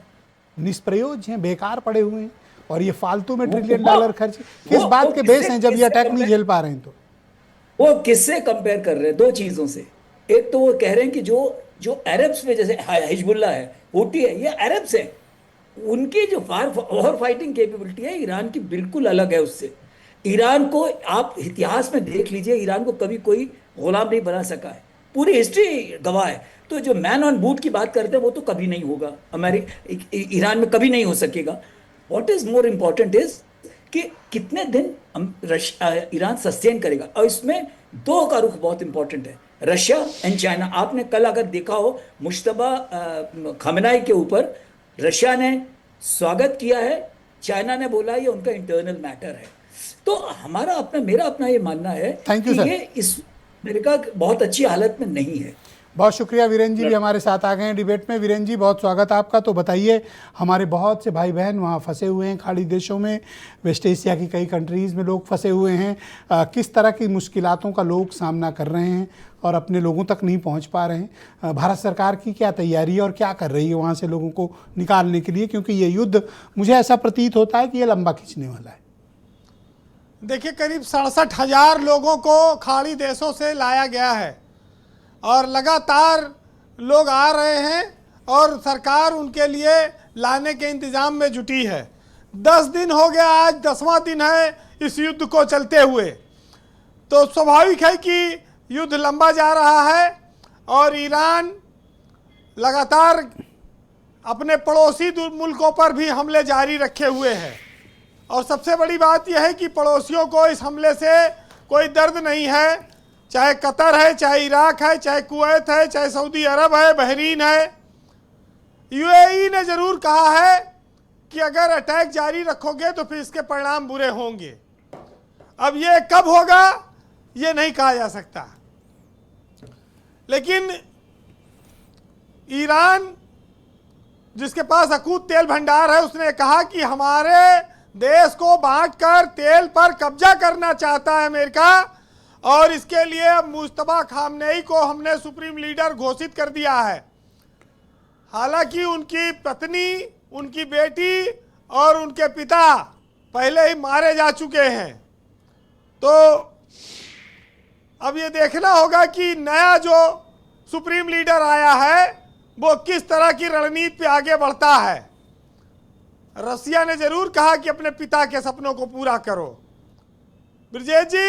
निष्प्रयोज हैं, बेकार पड़े हुए हैं, और ये फालतू में ट्रिलियन डॉलर खर्च किस बात के बेस हैं जब ये अटैक नहीं झेल पा रहे हैं? तो वो किससे कंपेयर कर रहे हैं? दो चीजों से। एक तो वो कह रहे हैं कि जो अरब्स में, जैसे हिजबुल्लाह है, हुटी है, ये अरब्स है, उनकी जो वॉर फाइटिंग कैपेबिलिटी है ईरान की बिल्कुल अलग है उससे। ईरान को आप इतिहास में देख लीजिए, ईरान को कभी कोई गुलाम नहीं बना सका है, पूरी हिस्ट्री गवाह है। तो जो मैन ऑन बूट की बात करते हैं वो तो कभी नहीं होगा ईरान में, कभी नहीं हो सकेगा। What is more important is कि कितने दिन ईरान सस्टेन करेगा। और इसमें दो का रुख बहुत इंपॉर्टेंट है, रशिया एंड चाइना। आपने कल अगर देखा हो, मुश्तबा खमेनी के ऊपर रशिया ने स्वागत किया है, चाइना ने बोला ये उनका इंटरनल मैटर है। तो मेरा अपना ये मानना है Thank you, कि sir. ये इस अमेरिका बहुत अच्छी हालत में नहीं है। बहुत शुक्रिया। वीरेन जी भी हमारे साथ आ गए हैं डिबेट में। वीरेन जी, बहुत स्वागत आपका। तो बताइए, हमारे बहुत से भाई बहन वहाँ फंसे हुए हैं, खाड़ी देशों में, वेस्ट एशिया की कई कंट्रीज़ में लोग फंसे हुए हैं। किस तरह की मुश्किलातों का लोग सामना कर रहे हैं और अपने लोगों तक नहीं पहुँच पा रहे हैं? भारत सरकार की क्या तैयारी है और क्या कर रही है वहाँ से लोगों को निकालने के लिए? क्योंकि ये युद्ध, मुझे ऐसा प्रतीत होता है कि ये लंबा खींचने वाला है। देखिए, करीब 67,000 लोगों को खाड़ी देशों से लाया गया है और लगातार लोग आ रहे हैं और सरकार उनके लिए लाने के इंतज़ाम में जुटी है। 10 दिन हो गया, आज 10वां दिन है इस युद्ध को चलते हुए। तो स्वाभाविक है कि युद्ध लंबा जा रहा है और ईरान लगातार अपने पड़ोसी मुल्कों पर भी हमले जारी रखे हुए है। और सबसे बड़ी बात यह है कि पड़ोसियों को इस हमले से कोई दर्द नहीं है, चाहे कतर है, चाहे इराक है, चाहे कुवैत है, चाहे सऊदी अरब है, बहरीन है। यूएई ने जरूर कहा है कि अगर अटैक जारी रखोगे तो फिर इसके परिणाम बुरे होंगे। अब ये कब होगा ये नहीं कहा जा सकता, लेकिन ईरान जिसके पास अकूत तेल भंडार है उसने कहा कि हमारे देश को बांटकर तेल पर कब्जा करना चाहता है अमेरिका, और इसके लिए अब मुश्तबा खामनेई को हमने सुप्रीम लीडर घोषित कर दिया है। हालांकि उनकी पत्नी, उनकी बेटी और उनके पिता पहले ही मारे जा चुके हैं। तो अब ये देखना होगा कि नया जो सुप्रीम लीडर आया है वो किस तरह की रणनीति पे आगे बढ़ता है। रसिया ने जरूर कहा कि अपने पिता के सपनों को पूरा करो। ब्रजेश जी,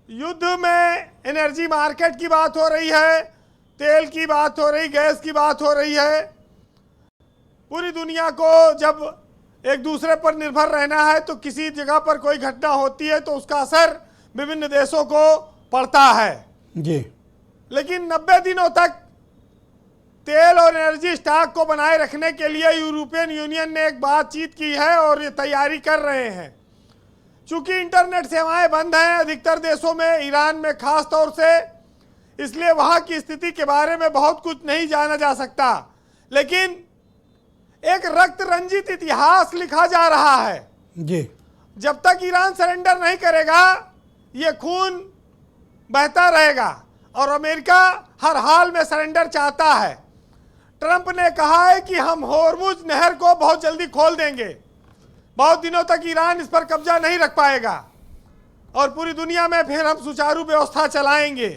युद्ध में एनर्जी मार्केट की बात हो रही है, तेल की बात हो रही, गैस की बात हो रही है। पूरी दुनिया को जब एक दूसरे पर निर्भर रहना है तो किसी जगह पर कोई घटना होती है तो उसका असर विभिन्न देशों को पड़ता है जी। लेकिन 90 दिनों तक तेल और एनर्जी स्टॉक को बनाए रखने के लिए यूरोपियन यूनियन ने एक बातचीत की है और ये तैयारी कर रहे हैं। चूंकि इंटरनेट सेवाएं बंद हैं अधिकतर देशों में, ईरान में खास तौर से, इसलिए वहां की स्थिति के बारे में बहुत कुछ नहीं जाना जा सकता। लेकिन एक रक्त रंजित इतिहास लिखा जा रहा है जी। जब तक ईरान सरेंडर नहीं करेगा ये खून बहता रहेगा और अमेरिका हर हाल में सरेंडर चाहता है। ट्रंप ने कहा है कि हम होर्मुज नहर को बहुत जल्दी खोल देंगे, बहुत दिनों तक ईरान इस पर कब्जा नहीं रख पाएगा और पूरी दुनिया में फिर हम सुचारू व्यवस्था चलाएंगे।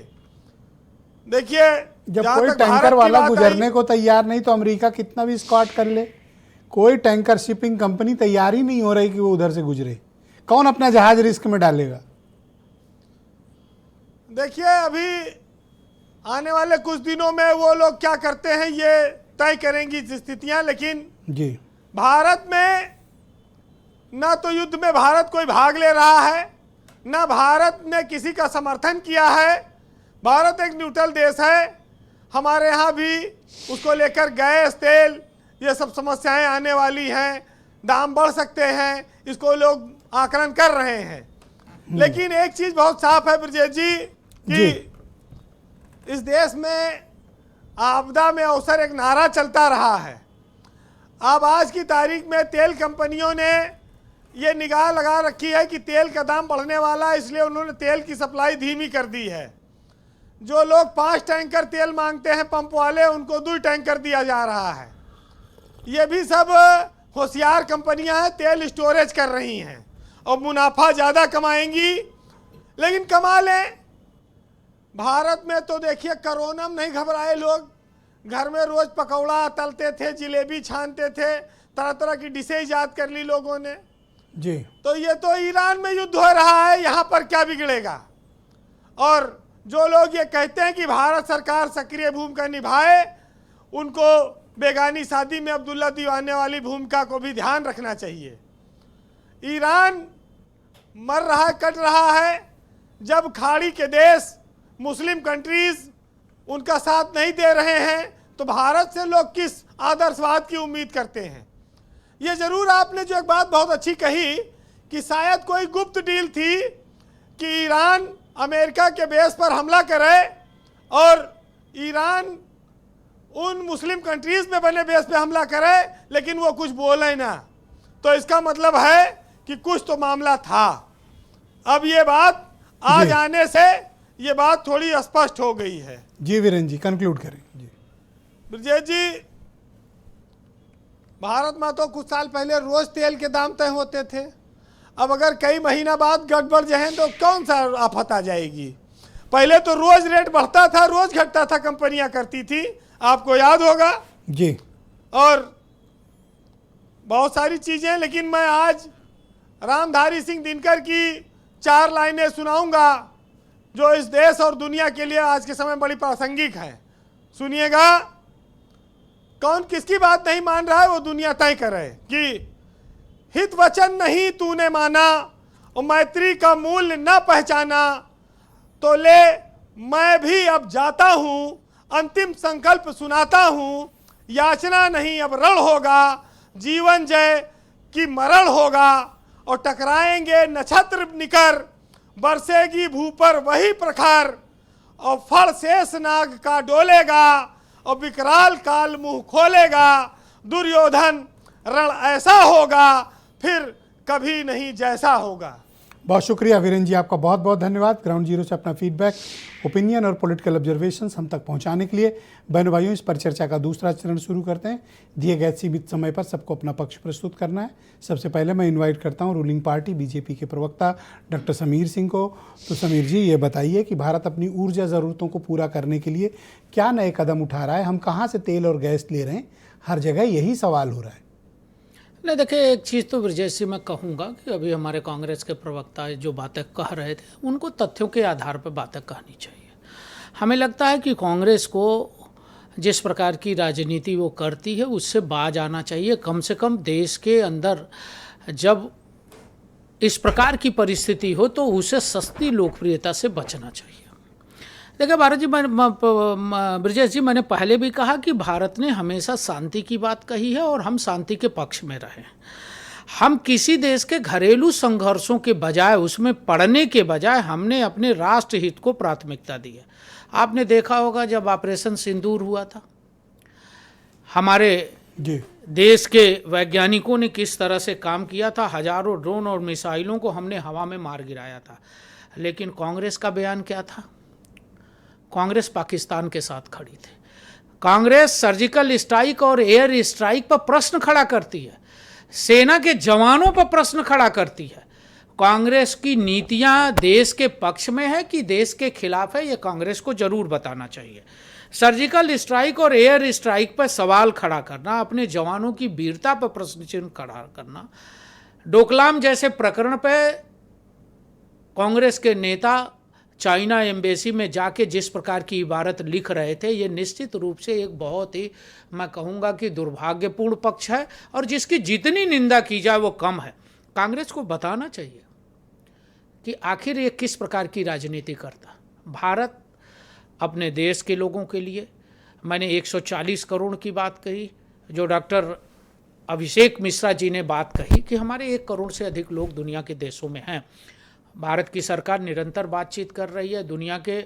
देखिए, जब कोई टैंकर वाला गुजरने को तैयार नहीं तो अमेरिका कितना भी स्कॉट कर ले, कोई टैंकर शिपिंग कंपनी तैयार ही नहीं हो रही कि वो उधर से गुजरे। कौन अपना जहाज रिस्क में डालेगा? देखिए, अभी आने वाले कुछ दिनों में वो लोग क्या करते हैं ये तय करेंगी स्थितियां। लेकिन जी, भारत में ना तो युद्ध में भारत कोई भाग ले रहा है, ना भारत ने किसी का समर्थन किया है। भारत एक न्यूट्रल देश है। हमारे यहाँ भी उसको लेकर गैस, तेल, ये सब समस्याएं आने वाली हैं, दाम बढ़ सकते हैं, इसको लोग आकलन कर रहे हैं। लेकिन एक चीज बहुत साफ है ब्रजेश जी कि इस देश में आपदा में अवसर एक नारा चलता रहा है। अब आज की तारीख में तेल कंपनियों ने ये निगाह लगा रखी है कि तेल का दाम बढ़ने वाला है, इसलिए उन्होंने तेल की सप्लाई धीमी कर दी है। जो लोग 5 टैंकर तेल मांगते हैं पंप वाले, उनको 2 टैंकर दिया जा रहा है। ये भी सब होशियार कंपनियां हैं, तेल स्टोरेज कर रही हैं और मुनाफा ज़्यादा कमाएंगी। लेकिन कमा लें, भारत में तो देखिए कोरोना में नहीं घबराए लोग, घर में रोज पकौड़ा तलते थे, जिलेबी छानते थे, तरह तरह की डिशें ईजाद कर ली लोगों ने जी। तो ये तो ईरान में युद्ध हो रहा है, यहाँ पर क्या बिगड़ेगा? और जो लोग ये कहते हैं कि भारत सरकार सक्रिय भूमिका निभाए, उनको बेगानी शादी में अब्दुल्ला दीवाने वाली भूमिका को भी ध्यान रखना चाहिए। ईरान मर रहा है, कट रहा है, जब खाड़ी के देश मुस्लिम कंट्रीज उनका साथ नहीं दे रहे हैं तो भारत से लोग किस आदर्शवाद की उम्मीद करते हैं? ये जरूर आपने जो एक बात बहुत अच्छी कही कि शायद कोई गुप्त डील थी कि ईरान अमेरिका के बेस पर हमला करे और ईरान उन मुस्लिम कंट्रीज में बने बेस पे हमला करे, लेकिन वो कुछ बोले ना। तो इसका मतलब है कि कुछ तो मामला था। अब ये बात आज आने से ये बात थोड़ी स्पष्ट हो गई है। जी वीरेंद्र जी, कंक्लूड करें। जी ब्रजेश जी, भारत में तो कुछ साल पहले रोज तेल के दाम तय होते थे। अब अगर कई महीना बाद गड़बड़ जाए तो कौन सा आफत आ जाएगी? पहले तो रोज रेट बढ़ता था, रोज घटता था, कंपनियां करती थी, आपको याद होगा जी। और बहुत सारी चीजें। लेकिन मैं आज रामधारी सिंह दिनकर की 4 लाइनें सुनाऊंगा जो इस देश और दुनिया के लिए आज के समय बड़ी प्रासंगिक है। सुनिएगा। कौन किसकी बात नहीं मान रहा है वो दुनिया तय करे कि हित वचन नहीं तूने माना और मैत्री का मूल्य न पहचाना तो ले मैं भी अब जाता हूँ, अंतिम संकल्प सुनाता हूँ, याचना नहीं अब रण होगा, जीवन जय की मरण होगा, और टकराएंगे नक्षत्र निकर, बरसेगी भू पर वही प्रखर, और फल शेष नाग का डोलेगा, और विकराल काल मुंह खोलेगा, दुर्योधन रण ऐसा होगा, फिर कभी नहीं जैसा होगा। बहुत शुक्रिया वीरेंद्र जी, आपका बहुत बहुत धन्यवाद ग्राउंड जीरो से अपना फीडबैक, ओपिनियन और पॉलिटिकल ऑब्जर्वेशंस हम तक पहुंचाने के लिए। बहनों भाइयों, इस पर चर्चा का दूसरा चरण शुरू करते हैं। दिए गए सीमित समय पर सबको अपना पक्ष प्रस्तुत करना है। सबसे पहले मैं इनवाइट करता हूं रूलिंग पार्टी बीजेपी के प्रवक्ता डॉक्टर समीर सिंह को। तो समीर जी, ये बताइए कि भारत अपनी ऊर्जा ज़रूरतों को पूरा करने के लिए क्या नए कदम उठा रहा है? हम कहाँ से तेल और गैस ले रहे हैं? हर जगह यही सवाल हो रहा है। नहीं, देखिए, एक चीज़ तो ब्रजेश जी मैं कहूँगा कि अभी हमारे कांग्रेस के प्रवक्ता जो बातें कह रहे थे, उनको तथ्यों के आधार पर बातें कहनी चाहिए। हमें लगता है कि कांग्रेस को जिस प्रकार की राजनीति वो करती है उससे बाज आना चाहिए। कम से कम देश के अंदर जब इस प्रकार की परिस्थिति हो तो उसे सस्ती लोकप्रियता से बचना चाहिए। देखिए भारत जी, ब्रजेश जी, मैंने पहले भी कहा कि भारत ने हमेशा शांति की बात कही है और हम शांति के पक्ष में रहे। हम किसी देश के घरेलू संघर्षों के बजाय, उसमें पड़ने के बजाय, हमने अपने राष्ट्र हित को प्राथमिकता दी है। आपने देखा होगा जब ऑपरेशन सिंदूर हुआ था, हमारे देश के वैज्ञानिकों ने किस तरह से काम किया था। हजारों ड्रोन और मिसाइलों को हमने हवा में मार गिराया था। लेकिन कांग्रेस का बयान क्या था? कांग्रेस पाकिस्तान के साथ खड़ी थी। कांग्रेस सर्जिकल स्ट्राइक और एयर स्ट्राइक पर प्रश्न खड़ा करती है, सेना के जवानों पर प्रश्न खड़ा करती है। कांग्रेस की नीतियां देश के पक्ष में है कि देश के खिलाफ है, ये कांग्रेस को जरूर बताना चाहिए। सर्जिकल स्ट्राइक और एयर स्ट्राइक पर सवाल खड़ा करना, अपने जवानों की वीरता पर प्रश्न चिन्ह खड़ा करना, डोकलाम जैसे प्रकरण पर कांग्रेस के नेता चाइना एम्बेसी में जाके जिस प्रकार की इबारत लिख रहे थे, ये निश्चित रूप से एक बहुत ही, मैं कहूँगा कि दुर्भाग्यपूर्ण पक्ष है, और जिसकी जितनी निंदा की जाए वो कम है। कांग्रेस को बताना चाहिए कि आखिर ये किस प्रकार की राजनीति करता। भारत अपने देश के लोगों के लिए, मैंने 140 करोड़ की बात कही, जो डॉक्टर अभिषेक मिश्रा जी ने बात कही कि हमारे 1 करोड़ से अधिक लोग दुनिया के देशों में हैं। भारत की सरकार निरंतर बातचीत कर रही है। दुनिया के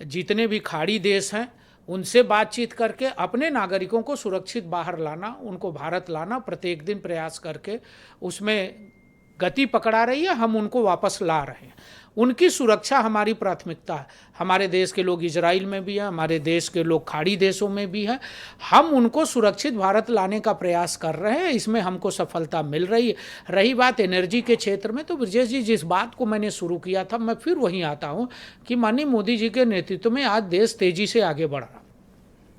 जितने भी खाड़ी देश हैं उनसे बातचीत करके अपने नागरिकों को सुरक्षित बाहर लाना, उनको भारत लाना, प्रत्येक दिन प्रयास करके उसमें गति पकड़ा रही है। हम उनको वापस ला रहे हैं। उनकी सुरक्षा हमारी प्राथमिकता है। हमारे देश के लोग इजराइल में भी हैं, हमारे देश के लोग खाड़ी देशों में भी हैं। हम उनको सुरक्षित भारत लाने का प्रयास कर रहे हैं, इसमें हमको सफलता मिल रही है। रही बात एनर्जी के क्षेत्र में, तो ब्रजेश जी, जिस बात को मैंने शुरू किया था, मैं फिर वहीं आता हूँ कि माननीय मोदी जी के नेतृत्व में आज देश तेजी से आगे बढ़ रहा।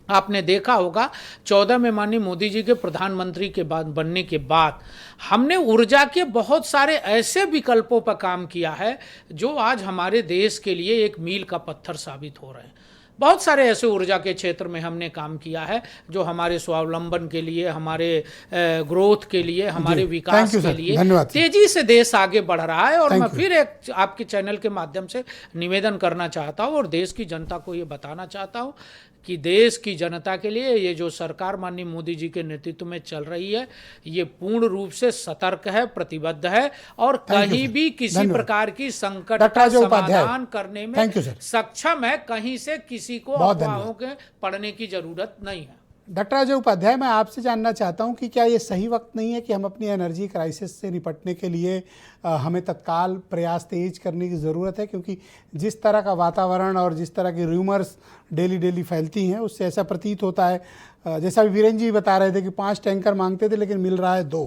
आपने देखा होगा 14 में माननीय मोदी जी के प्रधानमंत्री के बाद बनने के बाद हमने ऊर्जा के बहुत सारे ऐसे विकल्पों पर काम किया है जो आज हमारे देश के लिए एक मील का पत्थर साबित हो रहे हैं। बहुत सारे ऐसे ऊर्जा के क्षेत्र में हमने काम किया है जो हमारे स्वावलंबन के लिए, हमारे ग्रोथ के लिए, हमारे विकास के लिए तेजी से देश आगे बढ़ रहा है। और मैं फिर एक आपके चैनल के माध्यम से निवेदन करना चाहता हूँ और देश की जनता को ये बताना चाहता हूँ कि देश की जनता के लिए ये जो सरकार माननीय मोदी जी के नेतृत्व में चल रही है, ये पूर्ण रूप से सतर्क है, प्रतिबद्ध है और कहीं भी किसी प्रकार की संकट का समाधान करने में सक्षम है। कहीं से किसी को अफवाहों के पड़ने की जरूरत नहीं है। डॉक्टर अजय उपाध्याय, मैं आपसे जानना चाहता हूं कि क्या ये सही वक्त नहीं है कि हम अपनी एनर्जी क्राइसिस से निपटने के लिए हमें तत्काल प्रयास तेज करने की ज़रूरत है, क्योंकि जिस तरह का वातावरण और जिस तरह की रूमर्स डेली फैलती हैं उससे ऐसा प्रतीत होता है, जैसा वीरेंद्र जी बता रहे थे कि 5 टैंकर मांगते थे लेकिन मिल रहा है 2,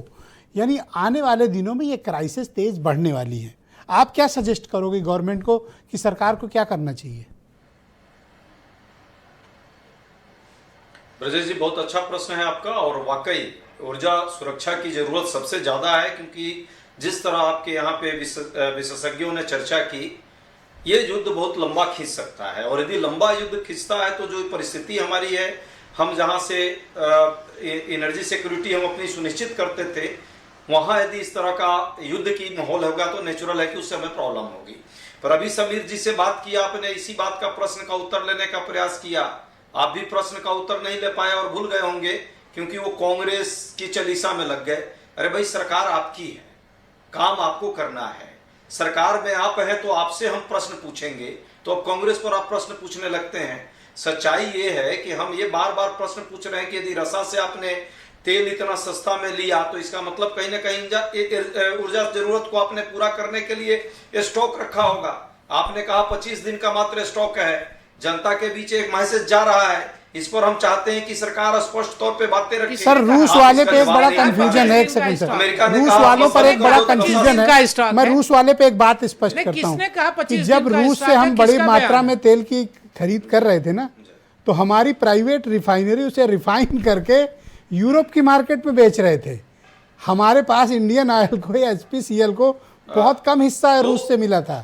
यानी आने वाले दिनों में ये क्राइसिस तेज बढ़ने वाली है। आप क्या सजेस्ट करोगे गवर्नमेंट को कि सरकार को क्या करना चाहिए? ब्रजेश जी, बहुत अच्छा प्रश्न है आपका और वाकई ऊर्जा सुरक्षा की जरूरत सबसे ज्यादा है, क्योंकि जिस तरह आपके यहाँ पे विशेषज्ञों ने चर्चा की, ये युद्ध बहुत लंबा खींच सकता है और यदि लंबा युद्ध खींचता है तो जो परिस्थिति हमारी है, हम जहाँ से एनर्जी सिक्योरिटी हम अपनी सुनिश्चित करते थे, वहाँ यदि इस तरह का युद्ध की माहौल होगा तो नेचुरल है कि उससे हमें प्रॉब्लम होगी। पर अभी समीर जी से बात किया आपने, इसी बात का प्रश्न का उत्तर लेने का प्रयास किया, आप भी प्रश्न का उत्तर नहीं ले पाए और भूल गए होंगे क्योंकि वो कांग्रेस की चालीसा में लग गए। अरे भाई सरकार आपकी है, काम आपको करना है, सरकार में आप हैं तो आपसे हम प्रश्न पूछेंगे, तो अब कांग्रेस पर आप प्रश्न पूछने लगते हैं। सच्चाई ये है कि हम ये बार बार प्रश्न पूछ रहे हैं कि यदि रसा से आपने तेल इतना सस्ता में लिया तो इसका मतलब कहीं ना कहीं ऊर्जा जरूरत को आपने पूरा करने के लिए स्टॉक रखा होगा। आपने कहा 25 दिन का मात्र स्टॉक है, जनता के बीच एक मैसेज जा रहा है, इस पर हम चाहते हैं कि सरकार स्पष्ट तौर पे बातें रखे। सर रूस वाले पे एक बड़ा कंफ्यूजन है, एक सेकंड सर, रूस वालों पर एक बड़ा कंफ्यूजन है। मैं रूस वाले पे एक बात स्पष्ट करता हूँ कि जब रूस से हम बड़ी मात्रा में तेल की खरीद कर रहे थे ना, तो हमारी प्राइवेट रिफाइनरी उसे रिफाइन करके यूरोप की मार्केट में बेच रहे थे। हमारे पास इंडियन ऑयल को या HPCL को बहुत कम हिस्सा है रूस से मिला था,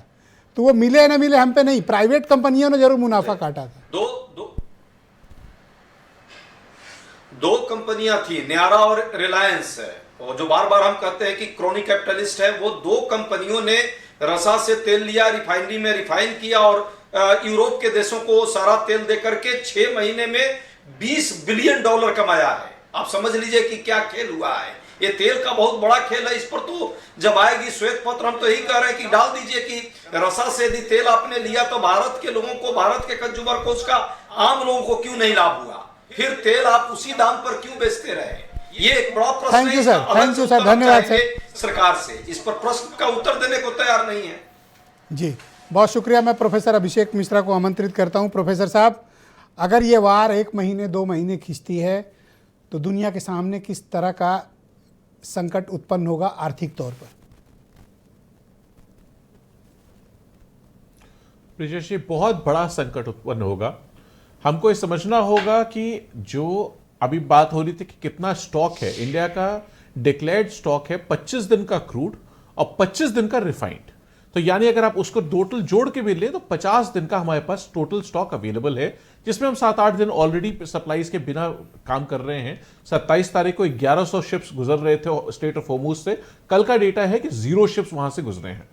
तो वो मिले ना मिले हम पे नहीं, प्राइवेट कंपनियों ने जरूर मुनाफा काटा था। दो कंपनियां थी, न्यारा और रिलायंस है, और जो बार बार हम कहते हैं कि क्रोनी कैपिटलिस्ट है, वो दो कंपनियों ने रसा से तेल लिया, रिफाइनरी में रिफाइन किया और यूरोप के देशों को सारा तेल देकर के 6 महीने में $20 बिलियन कमाया है। आप समझ लीजिए कि क्या खेल हुआ है। ये तेल का बहुत बड़ा खेल है। इस पर तो जब आएगी श्वेत पत्र हम तो यही कह रहे हैं कि डाल दीजिए कि रसा से यदि तेल आपने लिया तो भारत के लोगों को, भारत के कंज्यूमर को, उसका आम लोगों को क्यों नहीं लाभ हुआ, फिर तेल आप उसी दाम पर क्यों बेचते रहे? ये एक बड़ा प्रश्न है। थैंक यू सर, धन्यवाद सर। सरकार से इस पर प्रश्न का उत्तर देने को तैयार नहीं है। जी बहुत शुक्रिया। मैं प्रोफेसर अभिषेक मिश्रा को आमंत्रित करता हूं। प्रोफेसर साहब, अगर ये वार 1 महीने 2 महीने खींचती है तो दुनिया के सामने किस तरह का संकट उत्पन्न होगा आर्थिक तौर पर? ब्रिजेश जी, बहुत बड़ा संकट उत्पन्न होगा। हमको ये समझना होगा कि जो अभी बात हो रही थी कि कितना स्टॉक है, इंडिया का डिक्लेयर्ड स्टॉक है 25 दिन का क्रूड और 25 दिन का रिफाइंड। तो यानी अगर आप उसको टोटल जोड़ के भी लें तो 50 दिन का हमारे पास टोटल स्टॉक अवेलेबल है, जिसमें हम 7-8 दिन ऑलरेडी सप्लाईज के बिना काम कर रहे हैं। 27 तारीख को 1100 शिप्स गुजर रहे थे स्ट्रेट ऑफ होर्मुज से। कल का डेटा है कि 0 शिप्स वहां से गुजरे हैं।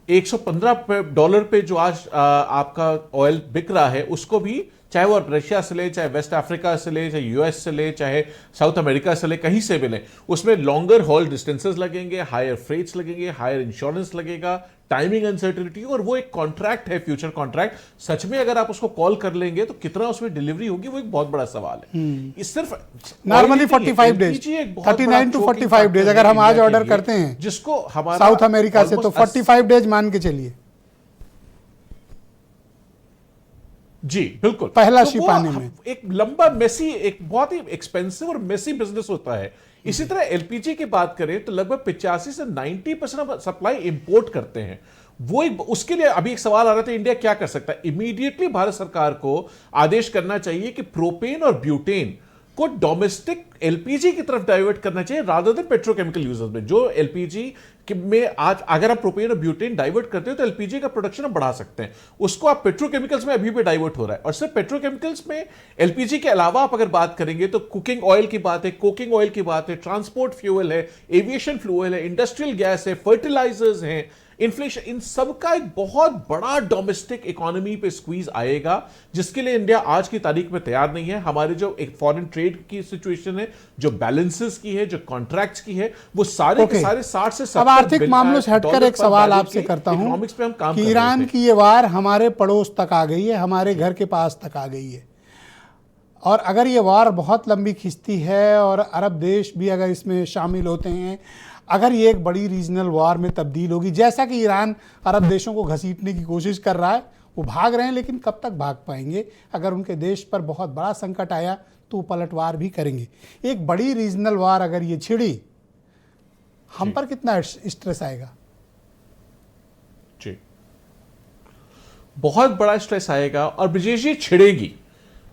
$115 पे जो आज आपका ऑयल बिक रहा है, उसको भी चाहे वो रशिया से ले, चाहे वेस्ट अफ्रीका से ले, चाहे यूएस से ले, चाहे साउथ अमेरिका से ले, कहीं से भी ले, उसमें लॉन्गर हॉल डिस्टेंसेस लगेंगे, हायर फ्रेट्स लगेंगे, हायर इंश्योरेंस लगेगा, टाइमिंग अनसर्टेनिटी, और वो एक कॉन्ट्रैक्ट है, फ्यूचर कॉन्ट्रैक्ट। सच में अगर आप उसको कॉल कर लेंगे तो कितना उसमें डिलीवरी होगी, वो एक बहुत बड़ा सवाल है। इस सिर्फ नॉर्मली 45 डेज, 39 to 45 डेज अगर हम आज ऑर्डर करते हैं जिसको हमारा साउथ अमेरिका से, तो 45 डेज मान के चलिए। जी बिल्कुल, पहला तो शिप आने में एक लंबा मेसी, एक बहुत ही एक्सपेंसिव और मेसी बिजनेस होता है। इसी तरह एलपीजी की बात करें तो लगभग 85 से 90% सप्लाई इंपोर्ट करते हैं। वो उसके लिए अभी एक सवाल आ रहा था, इंडिया क्या कर सकता है? इमीडिएटली भारत सरकार को आदेश करना चाहिए कि प्रोपेन और ब्यूटेन को डोमेस्टिक एलपीजी की तरफ डाइवर्ट करना चाहिए रादर देन पेट्रोकेमिकल यूजर्स में। जो एलपीजी में आज अगर आप प्रोपेन और ब्यूटेन डाइवर्ट करते हो तो एलपीजी का प्रोडक्शन आप बढ़ा सकते हैं, उसको आप पेट्रोकेमिकल्स में अभी भी डाइवर्ट हो रहा है। और सिर्फ पेट्रोकेमिकल्स में एलपीजी के अलावा आप अगर बात करेंगे तो कुकिंग ऑयल की बात है, कुकिंग ऑयल की बात है, ट्रांसपोर्ट फ्यूल है, एविएशन फ्यूल है, इंडस्ट्रियल गैस है, फर्टिलाइजर्स हैं, इन्फ्लेशन, इन सब का एक बहुत बड़ा डोमेस्टिक इकोनॉमी पे स्क्वीज आएगा, जिसके लिए इंडिया आज की तारीख में तैयार नहीं है। हमारे जो एक फॉरेन ट्रेड की सिचुएशन है, जो बैलेंसेस की है, जो कॉन्ट्रैक्ट्स की है, वो सारे के सारे 60 से 70 अब आर्थिक मामलों से हटकर एक सवाल आपसे करता हूं पे हम काम कि ईरान की ये वार हमारे पड़ोस तक आ गई है, हमारे घर के पास तक आ गई है, और अगर ये वार बहुत लंबी खिंचती है और अरब देश भी अगर इसमें शामिल होते हैं, अगर ये एक बड़ी रीजनल वार में तब्दील होगी, जैसा कि ईरान अरब देशों को घसीटने की कोशिश कर रहा है, वो भाग रहे हैं, लेकिन कब तक भाग पाएंगे? अगर उनके देश पर बहुत बड़ा संकट आया तो वो पलटवार भी करेंगे। एक बड़ी रीजनल वार अगर ये छिड़ी, हम पर कितना स्ट्रेस आएगा? जी बहुत बड़ा स्ट्रेस आएगा, और ब्रिजेश जी छिड़ेगी।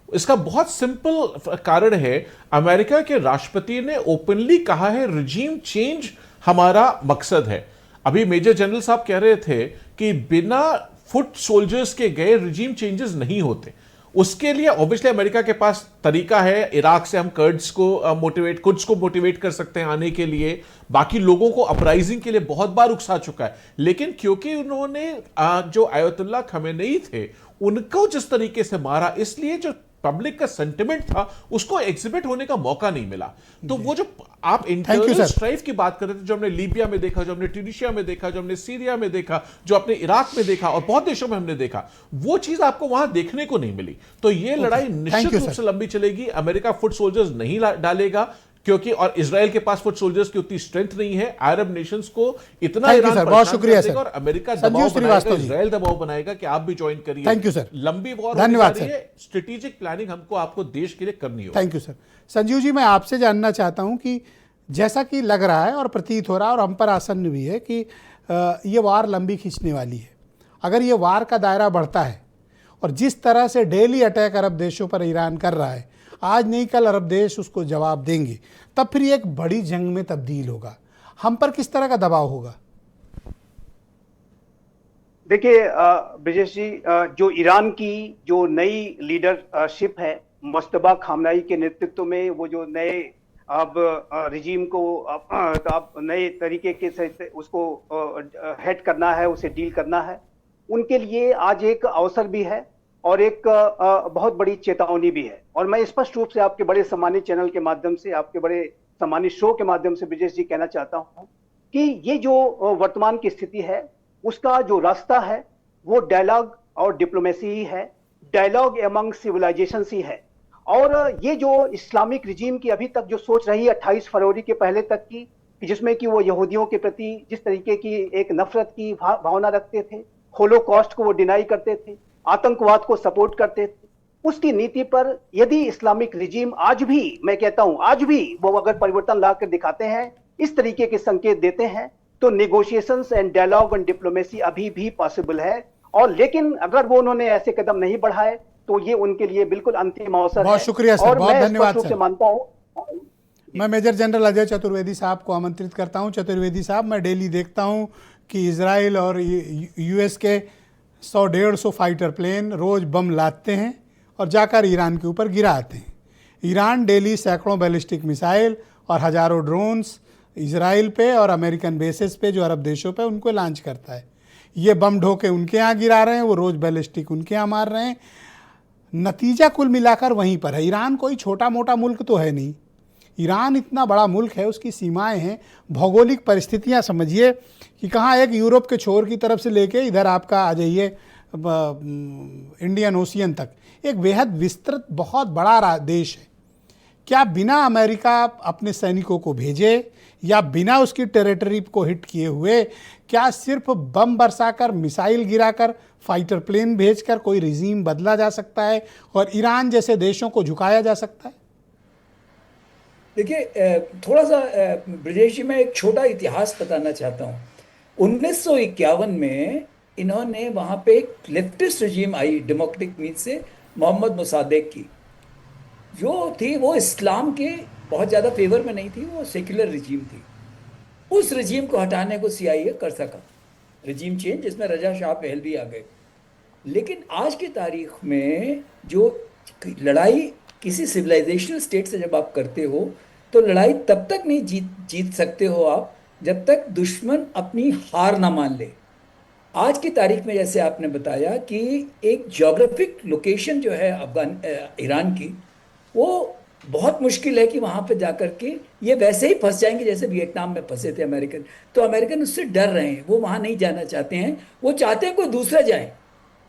इसका बहुत सिंपल कारण है, अमेरिका के राष्ट्रपति ने ओपनली कहा है रिजीम चेंज हमारा मकसद है। अभी मेजर जनरल साहब कह रहे थे कि बिना फुट सोल्जर्स के गए रिजीम चेंजेस नहीं होते, उसके लिए ऑब्वियसली अमेरिका के पास तरीका है। इराक से हम कुर्ड्स को मोटिवेट कर सकते हैं आने के लिए, बाकी लोगों को अपराइजिंग के लिए बहुत बार उकसा चुका है। लेकिन क्योंकि उन्होंने जो आयतुल्लाह खमेनी थे उनको जिस तरीके से मारा, इसलिए जो पब्लिक का सेंटिमेंट था उसको एग्जिबिट होने का मौका नहीं मिला। तो वो जो आप इंटरनल स्ट्राइफ की बात कर रहे थे, जो हमने लीबिया में देखा, जो हमने ट्यूनीशिया में देखा, जो हमने सीरिया में देखा, जो अपने इराक में देखा और बहुत देशों में हमने देखा, वो चीज आपको वहां देखने को नहीं मिली। तो ये लड़ाई निश्चित रूप से लंबी चलेगी। अमेरिका फुट सोल्जर्स नहीं डालेगा क्योंकि, और इजराइल के पास फुट सोल्जर्स की उतनी स्ट्रेंथ नहीं है। अरब नेशंस को इतना ईरान बहुत शुक्रिया सर, और अमेरिका दबाव बनाएगा, इजराइल दबाव बनाएगा कि आप भी ज्वाइन करिए। थैंक यू सर, लंबी वॉर धन्यवाद सर। स्ट्रेटेजिक प्लानिंग हमको आपको देश के लिए करनी होगी। Thank you sir. Sanjeev ji, मैं आपसे जानना चाहता हूं कि जैसा कि लग रहा है और प्रतीत हो रहा है और हम पर आसन्न भी है कि ये वार लंबी खींचने वाली है। अगर ये वार का दायरा बढ़ता है और जिस तरह से डेली अटैक अरब देशों पर ईरान कर रहा है, आज नहीं कल अरब देश उसको जवाब देंगे, तब फिर एक बड़ी जंग में तब्दील होगा। हम पर किस तरह का दबाव होगा? देखिए ब्रिजेश जी, जो ईरान की जो नई लीडरशिप है मुस्तफा खामनाई के नेतृत्व में, वो जो नए अब रिजीम को अब नए तरीके के से उसको हेड करना है, उसे डील करना है, उनके लिए आज एक अवसर भी है और एक बहुत बड़ी चेतावनी भी है। और मैं स्पष्ट रूप से आपके बड़े सम्मानित चैनल के माध्यम से, आपके बड़े सम्मानित शो के माध्यम से ब्रिजेश जी कहना चाहता हूं कि ये जो वर्तमान की स्थिति है उसका जो रास्ता है वो डायलॉग और डिप्लोमेसी ही है, डायलॉग एमंग सिविलाइजेशन ही है। और ये जो इस्लामिक रिजीम की अभी तक जो सोच रही है 28 फरवरी के पहले तक की, जिसमें कि वो यहूदियों के प्रति जिस तरीके की एक नफरत की भावना रखते थे, होलोकॉस्ट को वो डिनाई करते थे, आतंकवाद को सपोर्ट करते थे, उसकी नीति पर यदि इस्लामिक रिजीम आज भी, मैं कहता हूं आज भी, वो अगर परिवर्तन ला कर दिखाते हैं, इस तरीके के संकेत देते हैं, तो negotiations and dialogue and diplomacy अभी भी पॉसिबल है। और लेकिन अगर वो उन्होंने ऐसे कदम नहीं बढ़ाए तो ये उनके लिए बिल्कुल अंतिम अवसर है। बहुत शुक्रिया सर, बहुत धन्यवाद सर। मानता हूं मैं मेजर जनरल अजय चतुर्वेदी साहब को आमंत्रित करता हूं। चतुर्वेदी साहब, मैं डेली देखता हूं कि इजराइल और यूएस के 100-150 फाइटर प्लेन रोज बम लादते हैं और जाकर ईरान के ऊपर गिराते हैं। ईरान डेली सैकड़ों बैलिस्टिक मिसाइल और हजारों ड्रोन्स इजराइल पे और अमेरिकन बेसिस पे जो अरब देशों पे उनको लॉन्च करता है। ये बम ढोके उनके यहाँ गिरा रहे हैं, वो रोज बैलिस्टिक उनके यहाँ मार रहे हैं। नतीजा कुल मिलाकर वहीं पर है। ईरान कोई छोटा मोटा मुल्क तो है नहीं, ईरान इतना बड़ा मुल्क है, उसकी सीमाएं हैं, भौगोलिक परिस्थितियां समझिए कि कहाँ एक यूरोप के छोर की तरफ से लेके इधर आपका आ जाइए इंडियन ओशियन तक, एक बेहद विस्तृत बहुत बड़ा देश है। क्या बिना अमेरिका अपने सैनिकों को भेजे या बिना उसकी टेरिटरी को हिट किए हुए, क्या सिर्फ बम बरसाकर, मिसाइल गिराकर, फाइटर प्लेन भेजकर कोई रिजीम बदला जा सकता है और ईरान जैसे देशों को झुकाया जा सकता है? देखिए, थोड़ा सा ब्रिजेश जी, मैं एक छोटा इतिहास बताना चाहता हूँ। 1951 में इन्होंने वहाँ पे एक लेफ्टिस्ट रजीम आई डेमोक्रेटिक मीन से, मोहम्मद मोसादेक की, जो थी वो इस्लाम के बहुत ज़्यादा फेवर में नहीं थी, वो सेक्युलर रजीम थी। उस रजीम को हटाने को CIA कर सका, रजीम चेंज, जिसमें रजा शाह पहलवी आ गए। लेकिन आज की तारीख में जो लड़ाई किसी सिविलाइजेशनल स्टेट से जब आप करते हो, तो लड़ाई तब तक नहीं जीत सकते हो आप जब तक दुश्मन अपनी हार ना मान ले। आज की तारीख में जैसे आपने बताया कि एक ज्योग्राफिक लोकेशन जो है ईरान की, वो बहुत मुश्किल है कि वहाँ पे जाकर के ये वैसे ही फंस जाएंगे जैसे वियतनाम में फंसे थे अमेरिकन। तो अमेरिकन उससे डर रहे हैं, वो वहाँ नहीं जाना चाहते हैं, वो चाहते हैं कोई दूसरा जाए।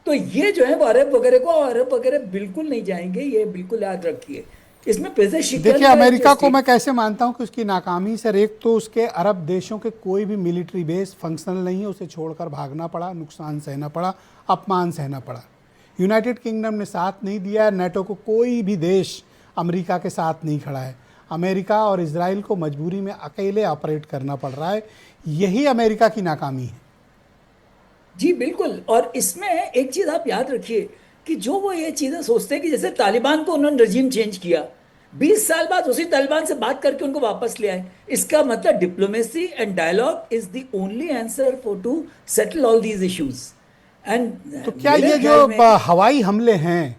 तो ये जो है वो अरब वगैरह बिल्कुल नहीं जाएंगे, ये बिल्कुल याद रखिए। इसमें देखिए, अमेरिका को मैं कैसे मानता हूं कि उसकी नाकामी सर, एक तो उसके अरब देशों के कोई भी मिलिट्री बेस फंक्शनल नहीं है, उसे छोड़कर भागना पड़ा, नुकसान सहना पड़ा, अपमान सहना पड़ा। यूनाइटेड किंगडम ने साथ नहीं दिया है, नेटो को कोई भी देश अमेरिका के साथ नहीं खड़ा है। अमेरिका और इजराइल को मजबूरी में अकेले ऑपरेट करना पड़ रहा है, यही अमेरिका की नाकामी है। जी बिल्कुल। और इसमें एक चीज़ आप याद रखिए कि जो वो ये चीज़ें सोचते हैं कि जैसे तालिबान को उन्होंने रजीम चेंज किया, 20 साल बाद उसी तालिबान से बात करके उनको वापस ले आए। इसका मतलब diplomacy and dialogue is the only answer for to settle all these issues. And तो क्या ये जो हवाई हमले हैं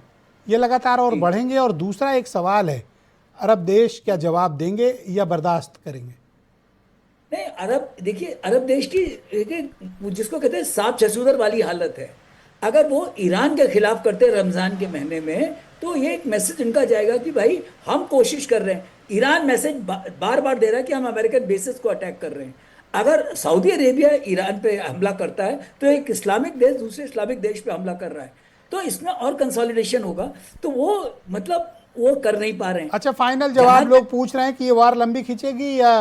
ये लगातार और बढ़ेंगे। और दूसरा एक सवाल है, अरब देश क्या जवाब देंगे या बर्दाश्त करेंगे? नहीं, अरब देखिए, अरब देश की जिसको कहते हैं सांप छसूदर वाली हालत है। अगर वो ईरान के खिलाफ करते हैं रमजान के महीने में, तो ये एक मैसेज इनका जाएगा कि भाई हम कोशिश कर रहे हैं। ईरान मैसेज बार बार दे रहा है कि हम अमेरिकन बेसिस को अटैक कर रहे हैं। अगर सऊदी अरेबिया ईरान पे हमला करता है तो एक इस्लामिक देश दूसरे इस्लामिक देश पे हमला कर रहा है, तो इसमें और कंसोलिडेशन होगा। तो वो मतलब वो कर नहीं पा रहे हैं। अच्छा, फाइनल जवाब लोग पूछ रहे हैं कि ये वार लंबी खींचेगी या?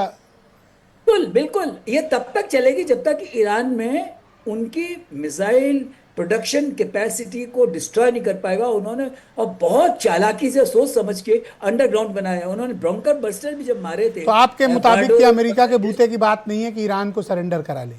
बिल्कुल बिल्कुल, ये तब तक चलेगी जब तक ईरान में उनकी मिसाइल प्रोडक्शन कैपेसिटी को डिस्ट्रॉय नहीं कर पाएगा। उन्होंने और बहुत चालाकी से सोच समझ के अंडरग्राउंड बनाया। उन्होंने ब्रोंकर बस्टर भी जब मारे थे, तो आपके मुताबिक कि अमेरिका के बूते की बात नहीं है कि ईरान को सरेंडर करा ले?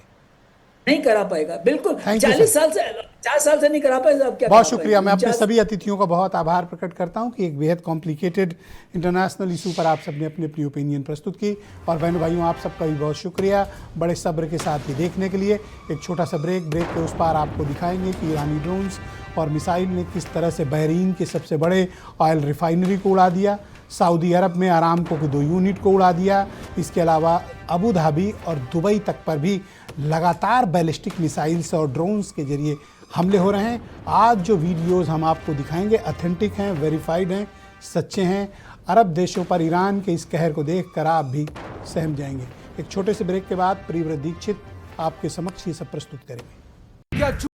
नहीं करा पाएगा, बिल्कुल। Thank you, 40 साल से 4 साल से नहीं करा पाएगा, अब क्या बहुत करा शुक्रिया। मैं पाएगा? अपने सभी अतिथियों का बहुत आभार प्रकट करता हूं कि एक बेहद कॉम्प्लिकेटेड इंटरनेशनल इशू पर आप सबने अपनी अपनी ओपिनियन प्रस्तुत की। और बहनों भाइयों, आप सबका भी बहुत शुक्रिया बड़े सब्र के साथ ही देखने के लिए। एक छोटा सा ब्रेक के उस पार आपको दिखाएंगे कि ईरानी ड्रोन्स और मिसाइल ने किस तरह से बहरीन के सबसे बड़े ऑयल रिफाइनरी को उड़ा दिया, सऊदी अरब में आरामको के 2 यूनिट को उड़ा दिया। इसके अलावा अबू धाबी और दुबई तक पर भी लगातार बैलिस्टिक मिसाइल्स और ड्रोन्स के जरिए हमले हो रहे हैं। आज जो वीडियोस हम आपको दिखाएंगे ऑथेंटिक हैं, वेरीफाइड हैं, सच्चे हैं। अरब देशों पर ईरान के इस कहर को देखकर आप भी सहम जाएंगे। एक छोटे से ब्रेक के बाद प्रियव्रत दीक्षित आपके समक्ष ये सब प्रस्तुत करेंगे।